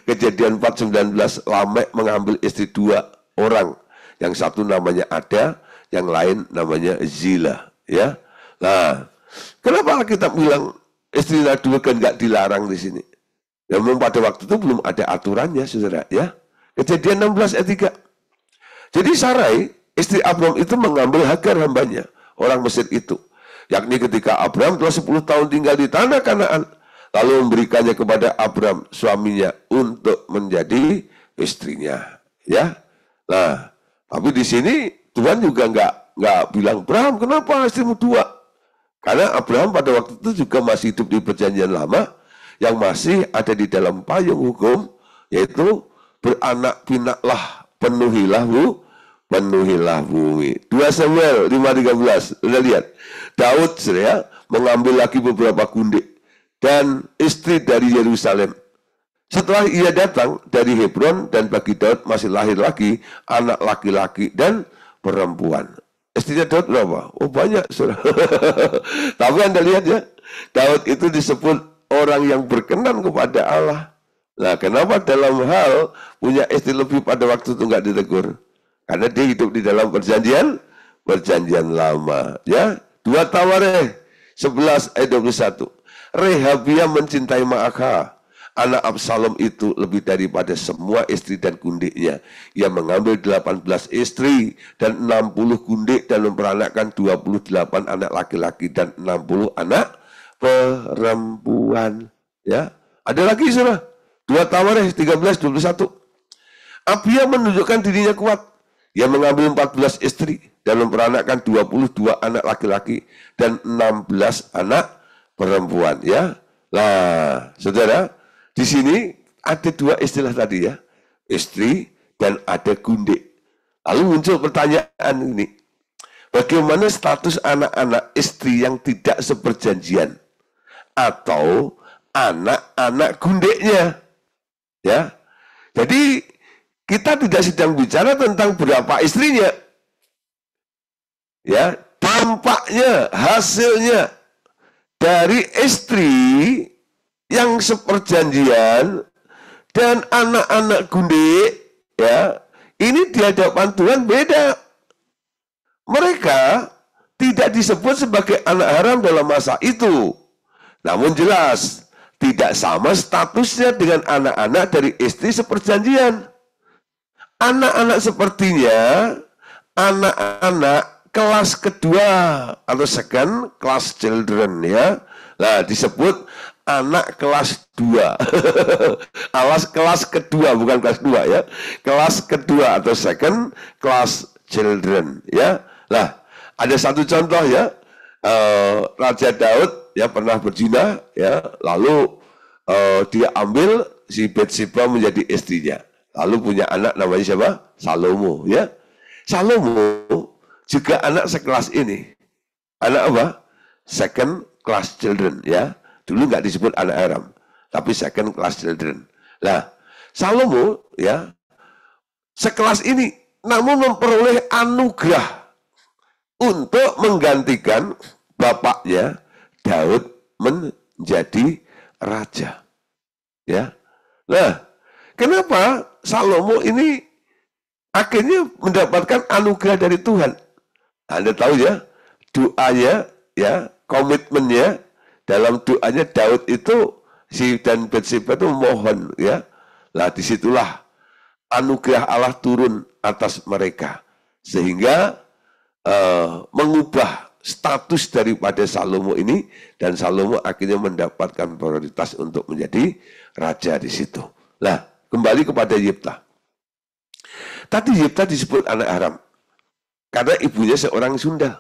Kejadian 4:19, Lamek mengambil istri 2 orang. Yang satu namanya Ada, yang lain namanya Zila. Ya. Nah, kenapa kita bilang istri 2 kan nggak dilarang di sini? Ya, memang pada waktu itu belum ada aturannya, saudara. Ya. Kejadian 16 ayat 3. Jadi Sarai, istri Abram itu mengambil Hagar hambanya, orang Mesir itu. Yakni ketika Abram telah 10 tahun tinggal di tanah Kanaan, lalu memberikannya kepada Abram, suaminya, untuk menjadi istrinya. Ya, nah, tapi di sini Tuhan juga nggak bilang, Abraham, kenapa istrimu 2? Karena Abraham pada waktu itu juga masih hidup di Perjanjian Lama, yang masih ada di dalam payung hukum, yaitu beranak pinaklah, penuhilah bumi. 2 Samuel 5:13. Sudah lihat. Daud ya, mengambil lagi beberapa gundik dan istri dari Yerusalem. Setelah ia datang dari Hebron, dan bagi Daud masih lahir lagi anak laki-laki dan perempuan. Istrinya Daud berapa? Oh, banyak, saudara. Tapi Anda lihat ya, Daud itu disebut orang yang berkenan kepada Allah. Nah, kenapa dalam hal punya istri lebih pada waktu itu nggak ditegur? Karena dia hidup di dalam perjanjian lama. Ya, 2 Tawarikh 11 ayat 21. Rehabia mencintai Maakah, anak Absalom itu, lebih daripada semua istri dan gundiknya. Ia mengambil 18 istri dan 60 gundik dan memperanakkan 28 anak laki-laki dan 60 anak perempuan. Ya, ada lagi saudara. 2 Tawarikh 13:21. Abia menunjukkan dirinya kuat. Ia mengambil 14 istri dan memperanakkan 22 anak laki-laki dan 16 anak perempuan. Ya, nah, saudara, di sini ada 2 istilah tadi ya, istri dan ada gundik. Lalu muncul pertanyaan ini, Bagaimana status anak-anak istri yang tidak seperjanjian atau anak-anak gundeknya? Ya, jadi kita tidak sedang bicara tentang berapa istrinya. Ya, dampaknya, hasilnya dari istri yang seperjanjian dan anak-anak gundik, ya, ini di hadapan Tuhan beda. Mereka tidak disebut sebagai anak haram dalam masa itu. Namun jelas, tidak sama statusnya dengan anak-anak dari istri seperjanjian. Anak-anak sepertinya, anak-anak kelas kedua atau second class children, ya. Nah, disebut anak kelas 2. Alas kelas kedua, bukan kelas 2, ya. Kelas kedua atau second class children, ya. Nah, ada satu contoh, ya. Raja Daud ya pernah berzina, ya, lalu dia ambil si Bathsheba menjadi istrinya, lalu punya anak namanya siapa? Salomo, ya. Salomo juga anak sekelas ini, anak apa? Second class children, ya. Dulu nggak disebut anak haram, tapi second class children. Nah, Salomo, ya, sekelas ini, namun memperoleh anugerah untuk menggantikan bapaknya Daud menjadi raja. Ya. Nah, kenapa Salomo ini akhirnya mendapatkan anugerah dari Tuhan? Anda tahu, ya, doanya, ya, komitmennya dalam doanya Daud itu dan Bathsheba itu mohon, ya. Nah, disitulah anugerah Allah turun atas mereka sehingga mengubah status daripada Salomo ini, dan Salomo akhirnya mendapatkan prioritas untuk menjadi raja di situ. Nah, kembali kepada Yifta. Tadi Yifta disebut anak haram karena ibunya seorang sundal.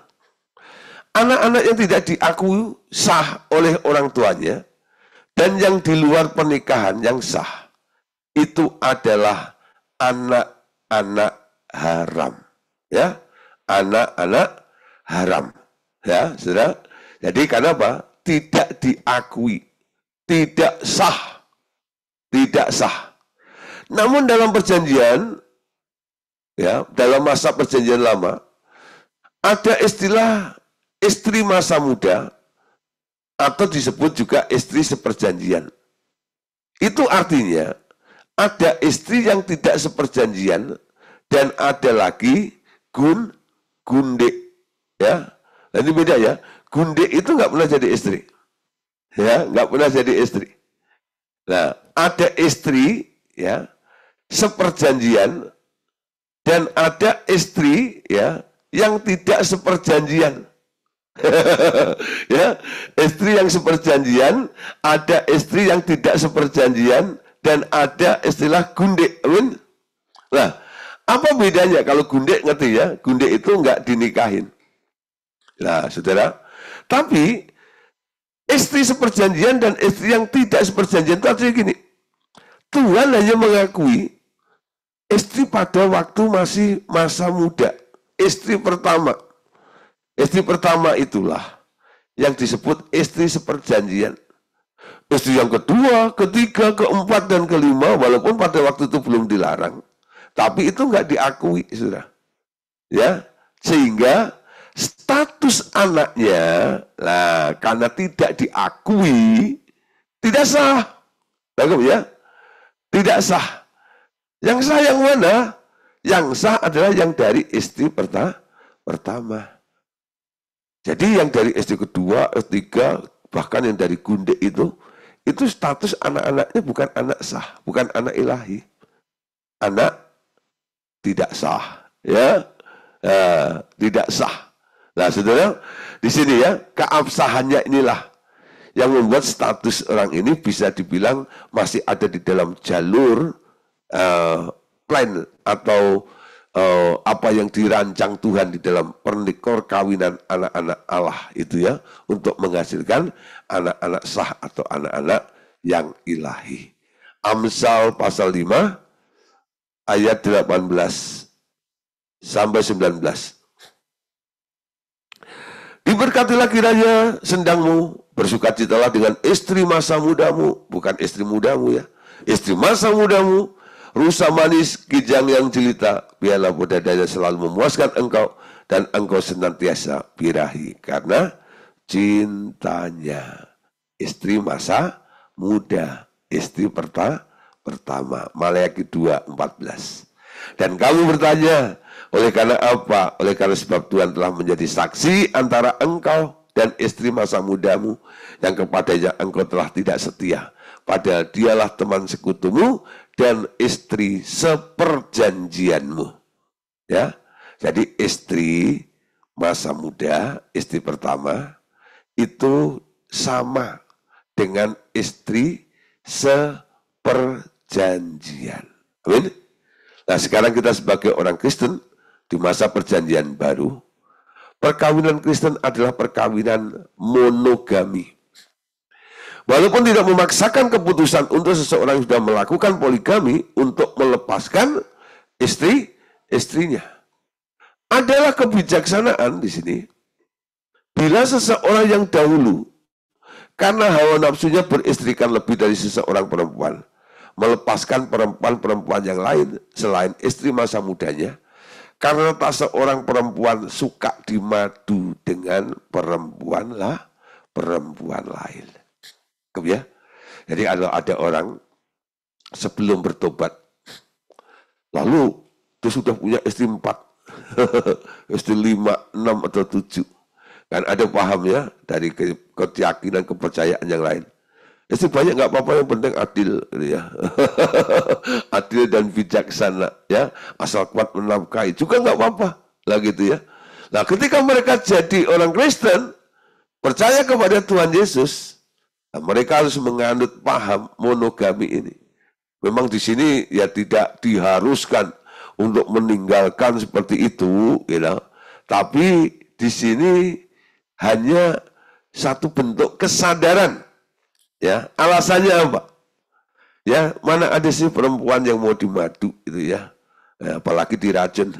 Anak-anak yang tidak diakui sah oleh orang tuanya dan yang di luar pernikahan yang sah itu adalah anak-anak haram, ya. Anak-anak haram, ya, saudara. Jadi karena apa? Tidak diakui, tidak sah, tidak sah. Namun dalam perjanjian, ya, dalam masa perjanjian lama, ada istilah istri masa muda atau disebut juga istri seperjanjian. Itu artinya ada istri yang tidak seperjanjian dan ada lagi gundik, ya. Nah, ini beda, ya. Gundik itu nggak pernah jadi istri, ya, nggak pernah jadi istri. Nah, ada istri, ya, seperjanjian dan ada istri, ya, yang tidak seperjanjian. Ya, istri yang seperjanjian, ada istri yang tidak seperjanjian, dan ada istilah gundik. Nah, apa bedanya? Kalau gundik ngerti, ya, gundik itu nggak dinikahin. Nah, saudara, tapi istri seperjanjian dan istri yang tidak seperjanjian itu artinya gini, Tuhan hanya mengakui istri pada waktu masih masa muda, istri pertama. Istri pertama itulah yang disebut istri seperjanjian. Istri yang kedua, ketiga, keempat, dan kelima, walaupun pada waktu itu belum dilarang, tapi itu nggak diakui, saudara. Ya, sehingga status anaknya, lah, karena tidak diakui, tidak sah. Tangkap, ya? Tidak sah. Yang sah yang mana? Yang sah adalah yang dari istri pertama. Jadi yang dari istri kedua, ketiga, bahkan yang dari gundik itu status anak-anaknya bukan anak sah, bukan anak ilahi. Anak tidak sah, ya. Tidak sah. Nah, saudara, di sini, ya, keabsahannya inilah yang membuat status orang ini bisa dibilang masih ada di dalam jalur plan atau apa yang dirancang Tuhan di dalam perkawinan anak-anak Allah itu, ya, untuk menghasilkan anak-anak sah atau anak-anak yang ilahi. Amsal pasal 5 ayat 18 sampai 19. Diberkatilah kiranya sendangmu, bersukacitalah dengan istri masa mudamu, bukan istri mudamu ya, istri masa mudamu, rusa manis, kijang yang jelita, biarlah bodadanya selalu memuaskan engkau, dan engkau senantiasa birahi karena cintanya. Istri masa muda, istri pertama. Maleakhi 2:14. Dan kamu bertanya, oleh karena apa? Oleh karena sebab Tuhan telah menjadi saksi antara engkau dan istri masa mudamu yang kepadanya engkau telah tidak setia. Padahal dialah teman sekutumu dan istri seperjanjianmu. Ya, jadi istri masa muda, istri pertama itu sama dengan istri seperjanjian. Amin. Nah, sekarang kita sebagai orang Kristen di masa perjanjian baru, perkawinan Kristen adalah perkawinan monogami. Walaupun tidak memaksakan keputusan untuk seseorang yang sudah melakukan poligami untuk melepaskan istrinya. Adalah kebijaksanaan di sini. Bila seseorang yang dahulu karena hawa nafsunya beristrikan lebih dari seseorang perempuan, melepaskan perempuan-perempuan yang lain selain istri masa mudanya, karena tak seorang perempuan suka dimadu dengan perempuan lain. Ya? Jadi ada orang sebelum bertobat, lalu dia sudah punya istri 4, istri 5, 6 atau 7. Kan ada pahamnya dari keyakinan, kepercayaan yang lain. Istri banyak nggak apa-apa, yang penting adil, ya. Adil dan bijaksana, ya. Asal kuat menafkahi juga nggak apa-apa, lah gitu ya. Nah, ketika mereka jadi orang Kristen, percaya kepada Tuhan Yesus, nah, mereka harus menganut paham monogami ini. Memang di sini ya tidak diharuskan untuk meninggalkan seperti itu, you know. Tapi di sini hanya satu bentuk kesadaran. Ya, alasannya apa? Ya, mana ada sih perempuan yang mau dimadu itu ya? Ya, apalagi diracun,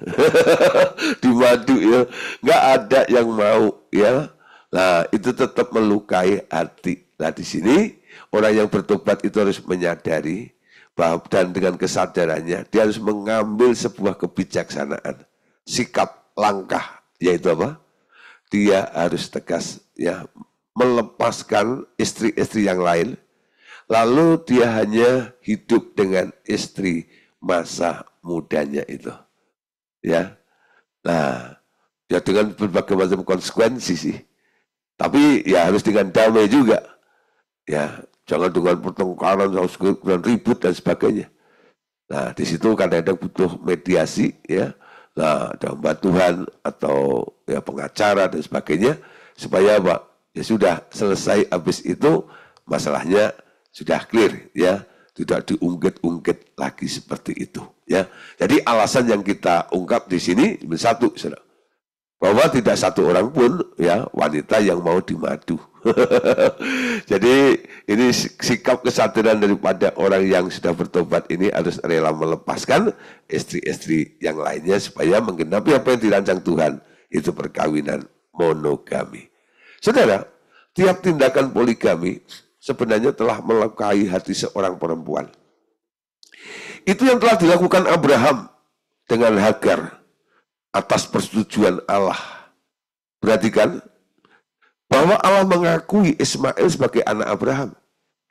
dimadu ya, nggak ada yang mau ya. Nah, itu tetap melukai hati. Nah, di sini orang yang bertobat itu harus menyadari bahwa dan dengan kesadarannya dia harus mengambil sebuah kebijaksanaan, sikap, langkah, yaitu apa? Dia harus tegas ya, melepaskan istri-istri yang lain, lalu dia hanya hidup dengan istri masa mudanya itu, ya. Nah, ya dengan berbagai macam konsekuensi sih, tapi ya harus dengan damai juga, ya. Jangan dengan pertengkaran, dan ribut dan sebagainya. Nah, di situ kadang-kadang butuh mediasi, ya. Nah, ada hamba Tuhan atau ya pengacara dan sebagainya, supaya apa? Ya sudah selesai, habis itu masalahnya sudah clear ya, tidak diungkit-ungkit lagi seperti itu ya. Jadi alasan yang kita ungkap di sini satu, saudara, bahwa tidak satu orang pun ya wanita yang mau dimadu. Jadi ini sikap kesadaran daripada orang yang sudah bertobat ini harus rela melepaskan istri-istri yang lainnya supaya menggenapi apa yang dirancang Tuhan, itu perkawinan monogami. Saudara, tiap tindakan poligami sebenarnya telah melukai hati seorang perempuan. Itu yang telah dilakukan Abraham dengan Hagar atas persetujuan Allah. Perhatikan bahwa Allah mengakui Ismail sebagai anak Abraham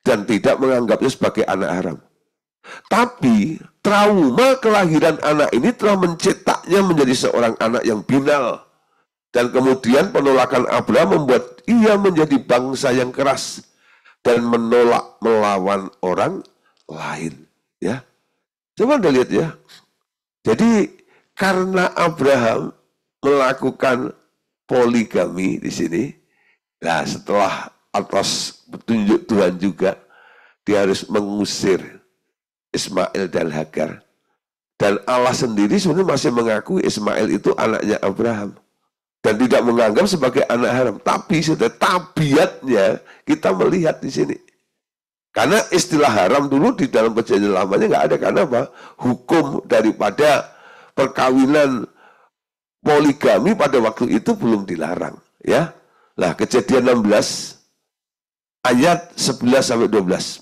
dan tidak menganggapnya sebagai anak haram. Tapi trauma kelahiran anak ini telah mencetaknya menjadi seorang anak yang binal. Dan kemudian penolakan Abraham membuat ia menjadi bangsa yang keras dan menolak melawan orang lain. Ya, coba Anda lihat ya. Jadi karena Abraham melakukan poligami di sini, nah setelah atas petunjuk Tuhan juga dia harus mengusir Ismail dan Hagar. Dan Allah sendiri sebenarnya masih mengakui Ismail itu anaknya Abraham. Dan tidak menganggap sebagai anak haram. Tapi sudah tabiatnya kita melihat di sini. Karena istilah haram dulu di dalam perjanjian lamanya nggak ada. Karena apa? Hukum daripada perkawinan poligami pada waktu itu belum dilarang. Ya, Lah, Kejadian 16 ayat 11 sampai 12.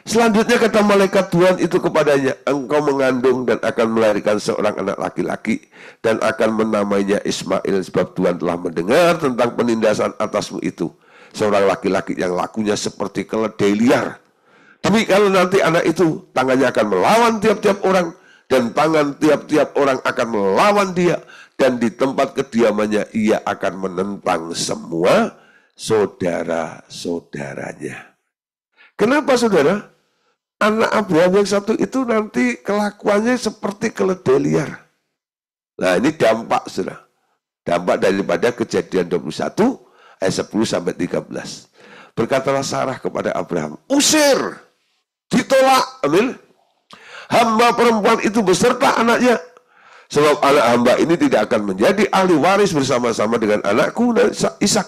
Selanjutnya kata malaikat Tuhan itu kepadanya, engkau mengandung dan akan melahirkan seorang anak laki-laki dan akan menamainya Ismail, sebab Tuhan telah mendengar tentang penindasan atasmu itu, seorang laki-laki yang lakunya seperti keledai liar. Demikian nanti anak itu tangannya akan melawan tiap-tiap orang dan tangan tiap-tiap orang akan melawan dia, dan di tempat kediamannya ia akan menentang semua saudara-saudaranya. Kenapa saudara? Anak Abraham yang satu itu nanti kelakuannya seperti keledai liar. Nah, ini dampak saudara. Dampak daripada Kejadian 21 ayat 10 sampai 13. Berkatalah Sarah kepada Abraham, usir, ditolak, amin. Hamba perempuan itu beserta anaknya. Sebab anak hamba ini tidak akan menjadi ahli waris bersama-sama dengan anakku Ishak.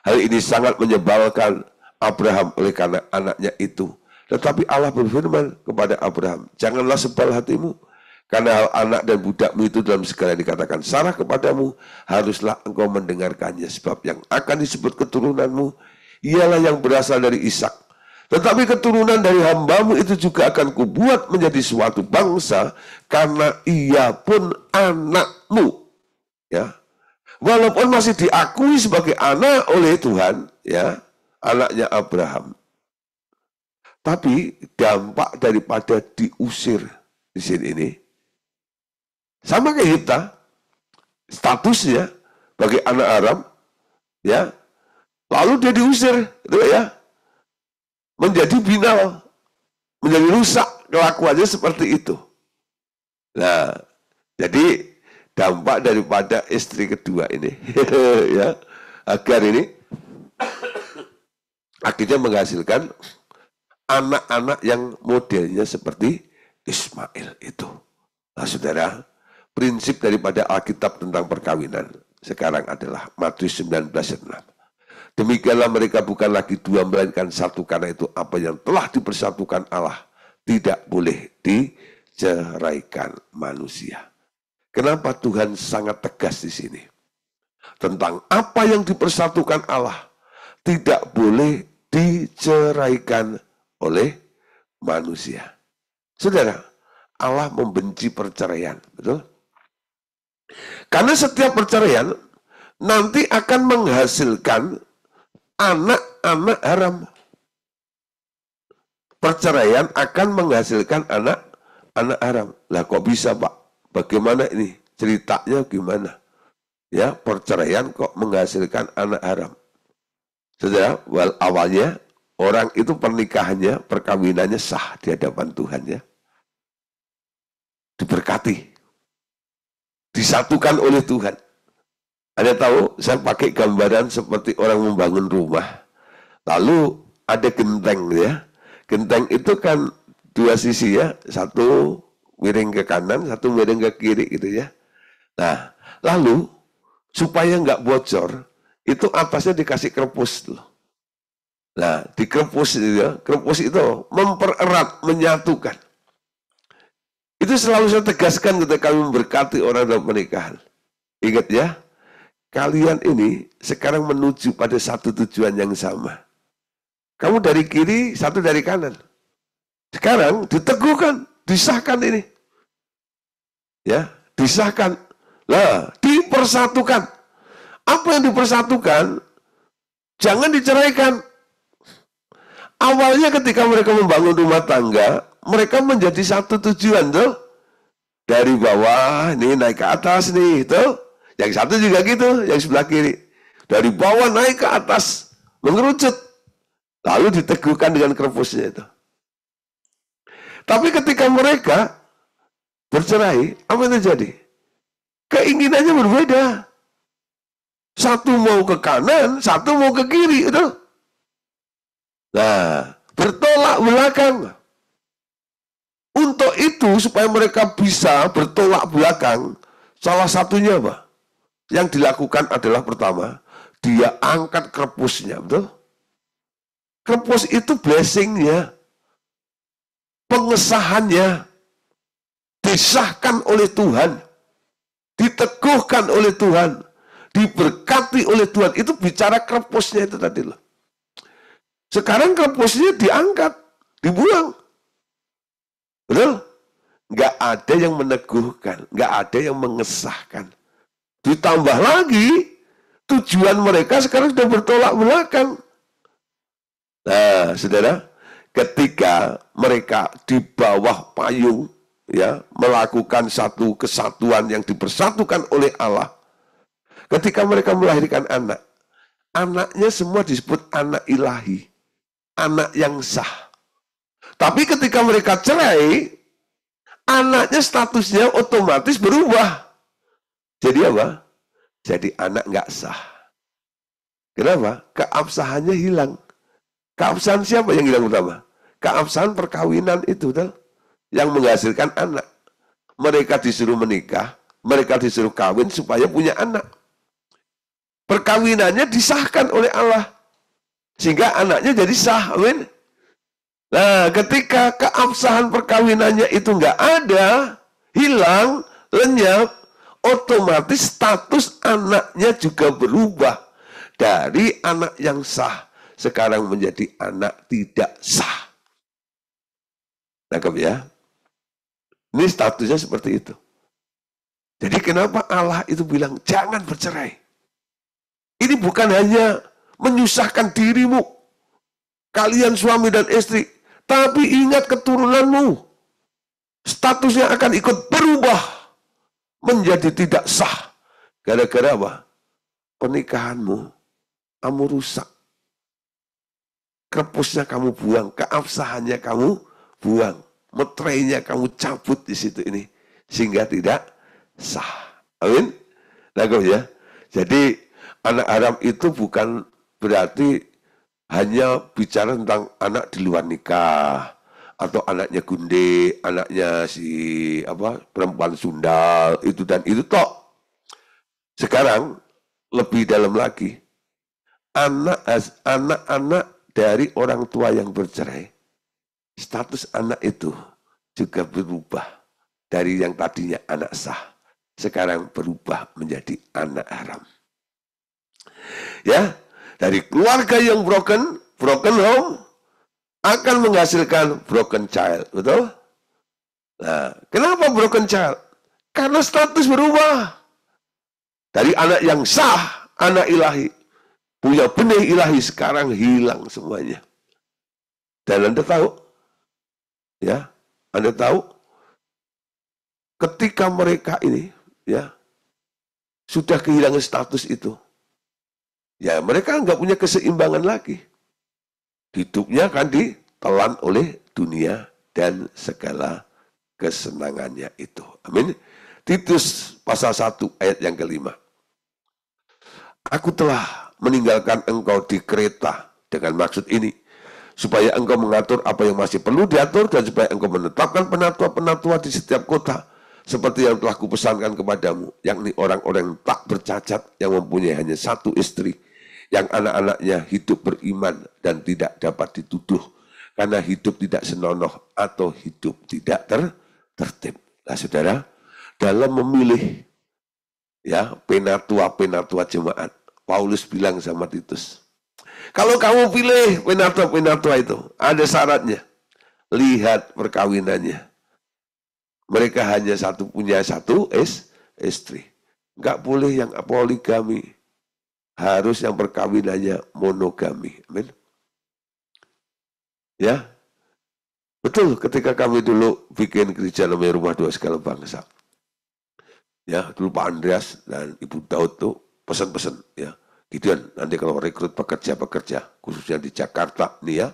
Hal ini sangat menyebalkan Abraham oleh karena anaknya itu. Tetapi Allah berfirman kepada Abraham, janganlah sebal hatimu, karena hal anak dan budakmu itu dalam segala yang dikatakan Sarah kepadamu, haruslah engkau mendengarkannya, sebab yang akan disebut keturunanmu ialah yang berasal dari Ishak. Tetapi keturunan dari hambamu itu juga akan kubuat menjadi suatu bangsa, karena ia pun anakmu. Ya, walaupun masih diakui sebagai anak oleh Tuhan, ya, anaknya Abraham. Tapi dampak daripada diusir di sini ini sama kayak kita, statusnya bagi anak Aram, ya, lalu dia diusir, gitu ya, menjadi binal, menjadi rusak kelakuannya seperti itu. Nah, jadi dampak daripada istri kedua ini, ya, Hagar ini akhirnya menghasilkan anak-anak yang modelnya seperti Ismail itu. Nah saudara, prinsip daripada Alkitab tentang perkawinan sekarang adalah Matius 19 ayat 6. Demikianlah mereka bukan lagi dua melainkan satu, karena itu apa yang telah dipersatukan Allah tidak boleh diceraikan manusia. Kenapa Tuhan sangat tegas di sini? Tentang apa yang dipersatukan Allah tidak boleh diceraikan oleh manusia. Saudara, Allah membenci perceraian, betul? Karena setiap perceraian nanti akan menghasilkan anak-anak haram. Perceraian akan menghasilkan anak-anak haram. Lah kok bisa, Pak? Bagaimana ini? Ceritanya gimana? Ya, perceraian kok menghasilkan anak haram. Saudara, awalnya orang itu pernikahannya, perkawinannya sah di hadapan Tuhan, ya. Diberkati. Disatukan oleh Tuhan. Anda tahu, saya pakai gambaran seperti orang membangun rumah. Lalu ada genteng, ya. Genteng itu kan dua sisi, ya. Satu miring ke kanan, satu miring ke kiri gitu, ya. Nah, lalu supaya nggak bocor, itu atasnya dikasih krepus loh. Nah, di krepus itu, ya, krepus itu mempererat, menyatukan. Itu selalu saya tegaskan ketika kami memberkati orang dalam pernikahan. Ingat ya, kalian ini sekarang menuju pada satu tujuan yang sama. Kamu dari kiri, satu dari kanan. Sekarang diteguhkan, disahkan ini. Ya, disahkan. Lah, dipersatukan. Apa yang dipersatukan? Jangan diceraikan. Awalnya ketika mereka membangun rumah tangga, mereka menjadi satu tujuan tuh. Dari bawah, ini naik ke atas nih, tuh. Yang satu juga gitu, yang sebelah kiri. Dari bawah naik ke atas, mengerucut. Lalu diteguhkan dengan krepusnya itu. Tapi ketika mereka bercerai, apa yang terjadi? Keinginannya berbeda. Satu mau ke kanan, satu mau ke kiri, itu. Nah, bertolak belakang. Untuk itu, supaya mereka bisa bertolak belakang, salah satunya apa? Yang dilakukan adalah pertama, dia angkat krepusnya, betul? Krepus itu blessingnya, pengesahannya, disahkan oleh Tuhan, diteguhkan oleh Tuhan, diberkati oleh Tuhan. Itu bicara krepusnya itu tadi loh. Sekarang krepusnya diangkat, dibuang. Betul? Nggak ada yang meneguhkan, nggak ada yang mengesahkan. Ditambah lagi, tujuan mereka sekarang sudah bertolak belakang. Nah, saudara, ketika mereka di bawah payung, ya, melakukan satu kesatuan yang dipersatukan oleh Allah. Ketika mereka melahirkan anak, anaknya semua disebut anak ilahi, anak yang sah. Tapi ketika mereka cerai, anaknya statusnya otomatis berubah. Jadi apa? Jadi anak nggak sah. Kenapa? Keabsahannya hilang. Keabsahan siapa yang hilang pertama? Keabsahan perkawinan itu, betul? Yang menghasilkan anak. Mereka disuruh menikah, mereka disuruh kawin supaya punya anak. Perkawinannya disahkan oleh Allah. Sehingga anaknya jadi sah, amin. Nah, ketika keabsahan perkawinannya itu nggak ada, hilang, lenyap, otomatis status anaknya juga berubah. Dari anak yang sah, sekarang menjadi anak tidak sah. Nangkep ya? Ini statusnya seperti itu. Jadi kenapa Allah itu bilang, jangan bercerai. Ini bukan hanya menyusahkan dirimu, kalian suami dan istri, tapi ingat keturunanmu. Statusnya akan ikut berubah menjadi tidak sah. Gara-gara apa? Pernikahanmu, kamu rusak. Krepusnya kamu buang, keabsahannya kamu buang. Metrainya kamu cabut di situ ini. Sehingga tidak sah. Amin? Nangkep ya? Jadi anak haram itu bukan berarti hanya bicara tentang anak di luar nikah, atau anaknya gunde, anaknya si perempuan sundal, itu dan itu toh. Sekarang lebih dalam lagi, anak-anak dari orang tua yang bercerai, status anak itu juga berubah dari yang tadinya anak sah, sekarang berubah menjadi anak haram. Ya, dari keluarga yang broken home akan menghasilkan broken child, betul? Nah, kenapa broken child? Karena status berubah. Dari anak yang sah, anak ilahi, punya benih ilahi, sekarang hilang semuanya. Dan Anda tahu, ya, Anda tahu, ketika mereka ini, ya, sudah kehilangan status itu, ya mereka nggak punya keseimbangan lagi. Hidupnya akan ditelan oleh dunia dan segala kesenangannya itu. Amin. Titus pasal 1 ayat yang kelima. Aku telah meninggalkan engkau di Kreta dengan maksud ini, supaya engkau mengatur apa yang masih perlu diatur, dan supaya engkau menetapkan penatua-penatua di setiap kota, seperti yang telah kupesankan kepadamu, yakni orang-orang yang tak bercacat, yang mempunyai hanya satu istri, yang anak-anaknya hidup beriman dan tidak dapat dituduh, karena hidup tidak senonoh atau hidup tidak tertib. Nah saudara, dalam memilih ya penatua-penatua jemaat, Paulus bilang sama Titus, kalau kamu pilih penatua-penatua itu, ada syaratnya. Lihat perkawinannya. Mereka hanya punya satu istri. Enggak boleh yang poligami. Harus yang perkawinannya monogami. Amin. Ya. Betul, ketika kami dulu bikin gereja namanya Rumah Dua Segala Bangsa. Ya, dulu Pak Andreas dan Ibu Daud tuh pesan-pesan ya. Gideon, nanti kalau rekrut pekerja-pekerja, khususnya di Jakarta nih ya,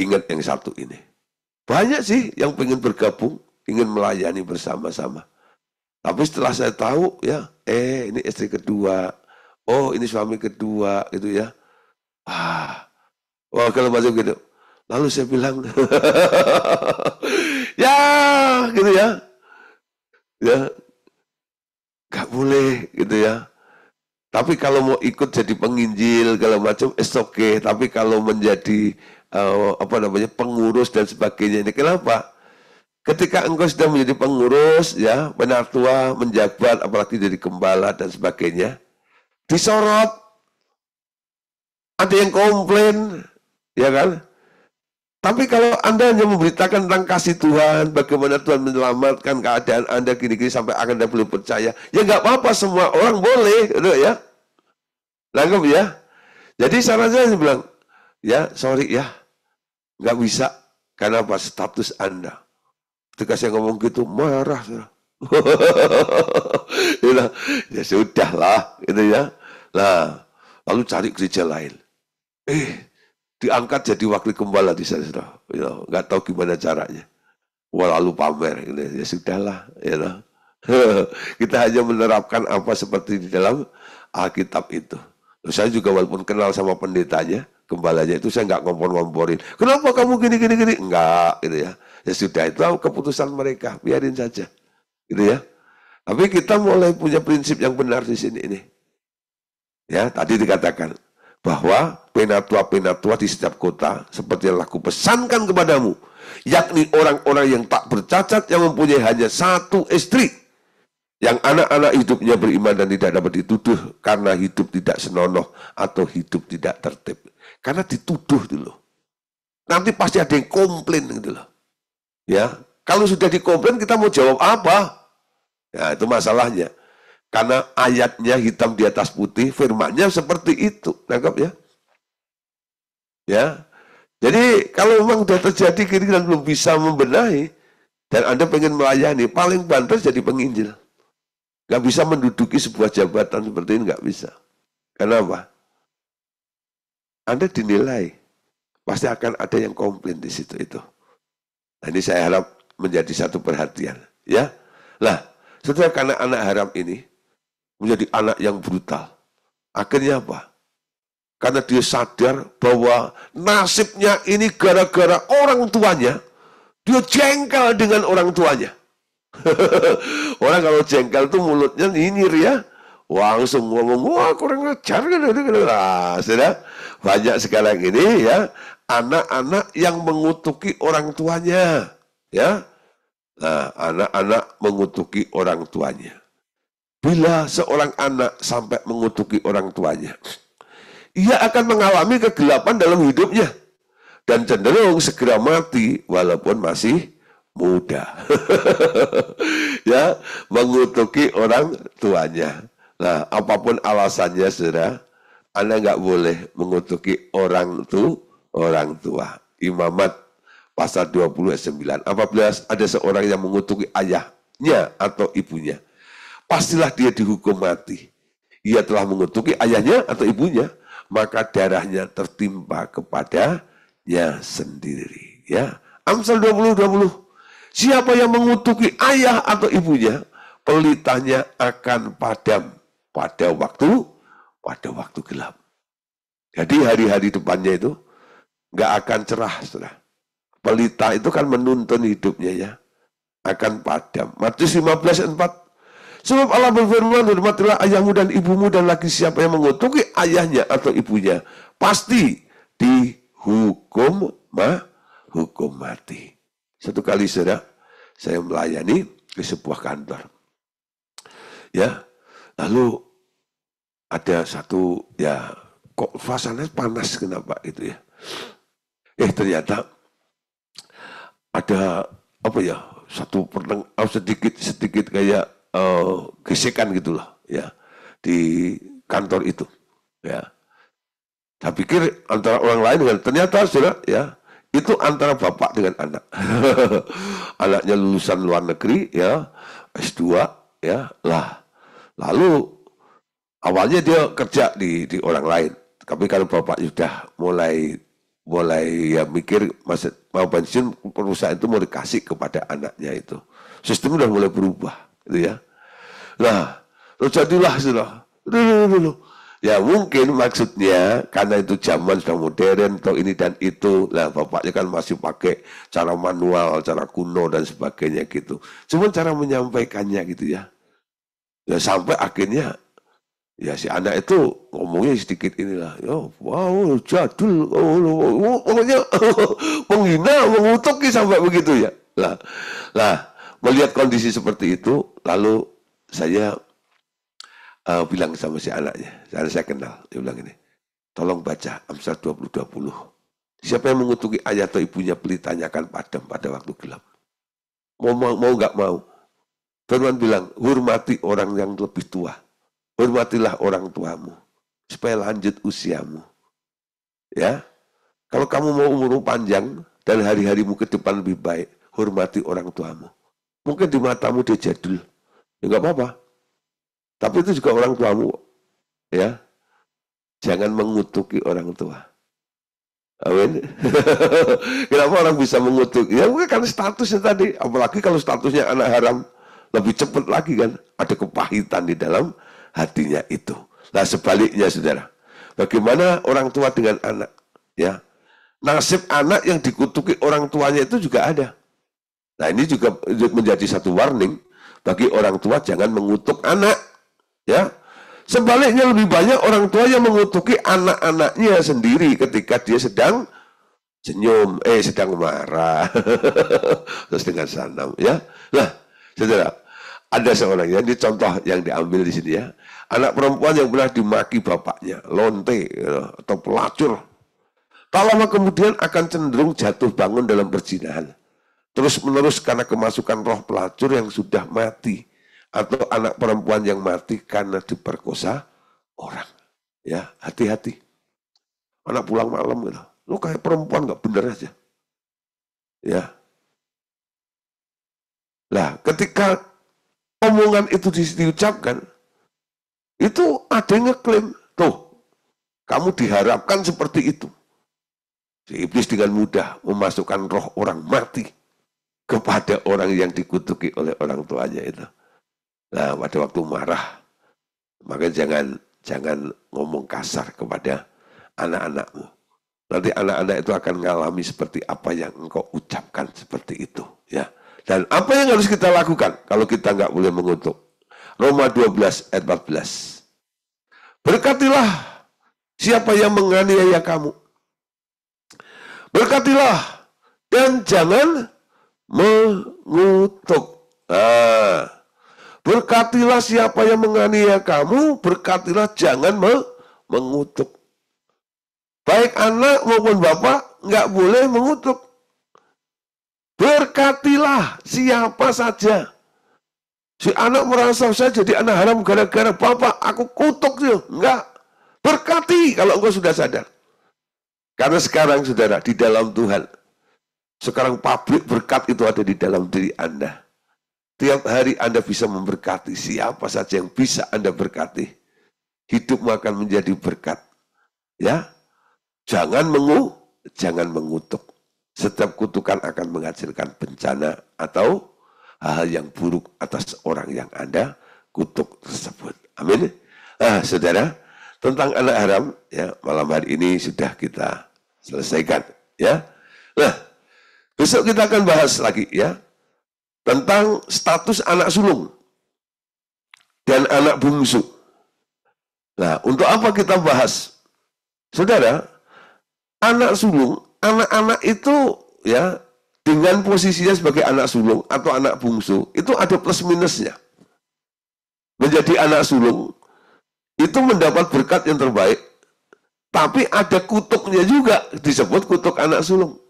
ingat yang satu ini. Banyak sih yang pengen bergabung, ingin melayani bersama-sama. Tapi setelah saya tahu ya, ini istri kedua, oh ini suami kedua gitu ya. Wah kalau masuk gitu. Lalu saya bilang, ya gitu ya. Ya, gak boleh gitu ya. Tapi kalau mau ikut jadi penginjil kalau macam it's okay. Tapi kalau menjadi pengurus dan sebagainya ini kenapa? Ketika engkau sudah menjadi pengurus ya, penatua, menjabat, apalagi jadi gembala dan sebagainya, disorot, ada yang komplain, ya kan? Tapi kalau Anda hanya memberitakan tentang kasih Tuhan, bagaimana Tuhan menyelamatkan keadaan Anda gini-gini sampai Anda belum percaya, ya nggak apa-apa, semua orang boleh, gitu ya. Langgap ya. Jadi saran saya bilang, ya sorry ya, nggak bisa. Karena apa? Status Anda. Ketika saya ngomong gitu, marah. Ya sudah lah, gitu ya. Nah, lalu cari gereja lain. Diangkat jadi wakil gembala di sana, ya, nggak tahu gimana caranya. Wah, lalu pamer, gitu. Ya sudahlah, ya. Kita hanya menerapkan apa seperti di dalam Alkitab itu. Saya juga walaupun kenal sama pendetanya, gembalanya itu saya nggak ngompor-ngomporin. Kenapa kamu gini? Enggak, gitu ya. Ya sudah, itu keputusan mereka, biarin saja, gitu ya. Tapi kita mulai punya prinsip yang benar di sini ini. Ya, tadi dikatakan bahwa penatua-penatua di setiap kota seperti yang aku pesankan kepadamu, yakni orang-orang yang tak bercacat yang mempunyai hanya satu istri, yang anak-anak hidupnya beriman dan tidak dapat dituduh karena hidup tidak senonoh atau hidup tidak tertib. Karena dituduh dulu. Nanti pasti ada yang komplain gitu loh. Ya, kalau sudah dikomplain kita mau jawab apa? Ya, itu masalahnya. Karena ayatnya hitam di atas putih, firmannya seperti itu. Nangkap ya? Ya. Jadi kalau memang sudah terjadi gini dan belum bisa membenahi, dan Anda pengen melayani, paling pantas jadi penginjil. Gak bisa menduduki sebuah jabatan seperti ini, gak bisa. Kenapa? Anda dinilai, pasti akan ada yang komplain di situ itu. Nah, ini saya harap menjadi satu perhatian, ya. Lah, setelah karena anak haram ini menjadi anak yang brutal, akhirnya apa? Karena dia sadar bahwa nasibnya ini gara-gara orang tuanya, dia jengkel dengan orang tuanya. Orang kalau jengkel tuh mulutnya nyinyir ya, langsung ngomong, wah kurang ajar, sudah banyak sekarang ini ya anak-anak yang mengutuki orang tuanya, ya. Nah, anak-anak mengutuki orang tuanya. Bila seorang anak sampai mengutuki orang tuanya, ia akan mengalami kegelapan dalam hidupnya dan cenderung segera mati walaupun masih muda. Ya, mengutuki orang tuanya. Nah, apapun alasannya, saudara, Anda nggak boleh mengutuki orang tua. Imamat pasal 20 ayat 9. Apabila ada seorang yang mengutuki ayahnya atau ibunya, pastilah dia dihukum mati. Ia telah mengutuki ayahnya atau ibunya, maka darahnya tertimpa kepadanya sendiri. Ya, Amsal 20:20. Siapa yang mengutuki ayah atau ibunya, pelitanya akan padam pada waktu gelap. Jadi hari-hari depannya itu nggak akan cerah, saudara. Pelita itu kan menuntun hidupnya ya, akan padam. Matius 15:4. Sebab Allah berfirman, hormatilah ayahmu dan ibumu, dan lagi siapa yang mengutuki ayahnya atau ibunya, pasti dihukum mati. Satu kali saudara, saya melayani ke sebuah kantor. Ya, lalu ada satu, ya kok suasananya panas kenapa itu ya. Ternyata ada apa ya, satu sedikit kayak gesekan gitulah ya di kantor itu. Ya, saya pikir antara orang lain dengan, ternyata saudara ya, itu antara bapak dengan anak. Anaknya lulusan luar negeri ya, S2 ya lah. Lalu awalnya dia kerja di orang lain. Tapi kalau bapak sudah mulai ya mikir mau pensiun, perusahaan itu mau dikasih kepada anaknya itu. Sistem udah mulai berubah gitu ya. Nah, jadilah sudah. Ya mungkin maksudnya karena itu zaman sudah modern atau ini dan itu. Lah bapaknya kan masih pakai cara manual, cara kuno dan sebagainya gitu. Cuma cara menyampaikannya gitu ya. Ya sampai akhirnya ya si anak itu ngomongnya sedikit inilah. Ya, wow, jadul. Pokoknya menghina, mengutuki sampai begitu ya. Lah, melihat kondisi seperti itu, lalu saya bilang sama si anaknya, saya kenal, dia bilang ini, tolong baca Amsal 20:20. Siapa yang mengutuki ayah atau ibunya pelitanya akan padam pada waktu gelap. Mau nggak mau. Firman bilang, hormati orang yang lebih tua. Hormatilah orang tuamu. Supaya lanjut usiamu. Ya, kalau kamu mau umurmu panjang dan hari-harimu ke depan lebih baik, hormati orang tuamu. Mungkin di matamu dia jadul. Ya nggak apa-apa. Tapi itu juga orang tuamu. Ya, jangan mengutuki orang tua. Amin. Kenapa orang bisa mengutuk? Ya mungkin karena statusnya tadi. Apalagi kalau statusnya anak haram, lebih cepat lagi kan. Ada kepahitan di dalam hatinya itu. Nah sebaliknya saudara. Bagaimana orang tua dengan anak? Ya, nasib anak yang dikutuki orang tuanya itu juga ada. Nah ini juga menjadi satu warning bagi orang tua, jangan mengutuk anak. Ya. Sebaliknya lebih banyak orang tua yang mengutuki anak-anaknya sendiri ketika dia sedang senyum, sedang marah. Terus dengan sanam, ya. Nah, saudara, ada seorang ya, ini contoh yang diambil di sini ya. Anak perempuan yang pernah dimaki bapaknya, lonte atau pelacur. Tak lama kemudian akan cenderung jatuh bangun dalam perzinahan. Terus menerus karena kemasukan roh pelacur yang sudah mati. Atau anak perempuan yang mati karena diperkosa orang. Ya, hati-hati. Anak pulang malam gitu. Lu kayak perempuan gak bener aja. Ya. Nah, ketika omongan itu diucapkan, itu ada yang ngeklaim, tuh, kamu diharapkan seperti itu. Si iblis dengan mudah memasukkan roh orang mati kepada orang yang dikutuki oleh orang tuanya itu. Nah, pada waktu marah, maka jangan ngomong kasar kepada anak-anakmu. Nanti anak-anak itu akan mengalami seperti apa yang engkau ucapkan seperti itu. Ya. Dan apa yang harus kita lakukan kalau kita nggak boleh mengutuk? Roma 12 ayat 14. Berkatilah siapa yang menganiaya kamu. Berkatilah dan jangan mengutuk. Berkatilah siapa yang menganiaya kamu, berkatilah jangan mengutuk. Baik anak maupun bapak nggak boleh mengutuk. Berkatilah siapa saja. Si anak merasa saya jadi anak haram gara-gara bapak, aku kutuk dia. Enggak. Berkati kalau engkau sudah sadar. Karena sekarang saudara, di dalam Tuhan, sekarang pabrik berkat itu ada di dalam diri Anda. Tiap hari Anda bisa memberkati, siapa saja yang bisa Anda berkati. Hidupmu akan menjadi berkat. Ya, jangan mengutuk. Setiap kutukan akan menghasilkan bencana atau hal yang buruk atas orang yang Anda kutuk tersebut. Amin. Saudara, tentang anak haram, ya malam hari ini sudah kita selesaikan. Ya, nah besok kita akan bahas lagi ya. Tentang status anak sulung dan anak bungsu. Nah, untuk apa kita bahas? Saudara, anak sulung, anak-anak itu ya dengan posisinya sebagai anak sulung atau anak bungsu, itu ada plus minusnya. Menjadi anak sulung, itu mendapat berkat yang terbaik, tapi ada kutuknya juga, disebut kutuk anak sulung.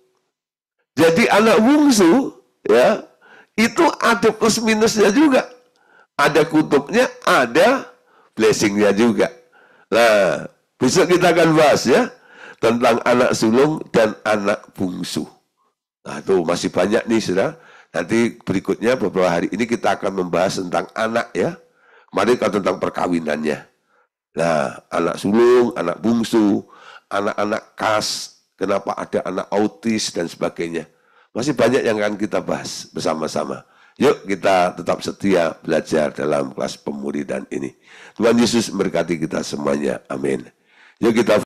Jadi anak bungsu, ya, itu ada plus minusnya juga. Ada kutuknya, ada blessingnya juga. Nah, besok kita akan bahas ya, tentang anak sulung dan anak bungsu. Nah, itu masih banyak nih, saudara. Nanti berikutnya beberapa hari ini kita akan membahas tentang anak ya. Kemarin kan tentang perkawinannya. Nah, anak sulung, anak bungsu, anak-anak kas, kenapa ada anak autis dan sebagainya. Masih banyak yang akan kita bahas bersama-sama. Yuk kita tetap setia belajar dalam kelas pemuridan ini. Tuhan Yesus memberkati kita semuanya. Amin. Yuk kita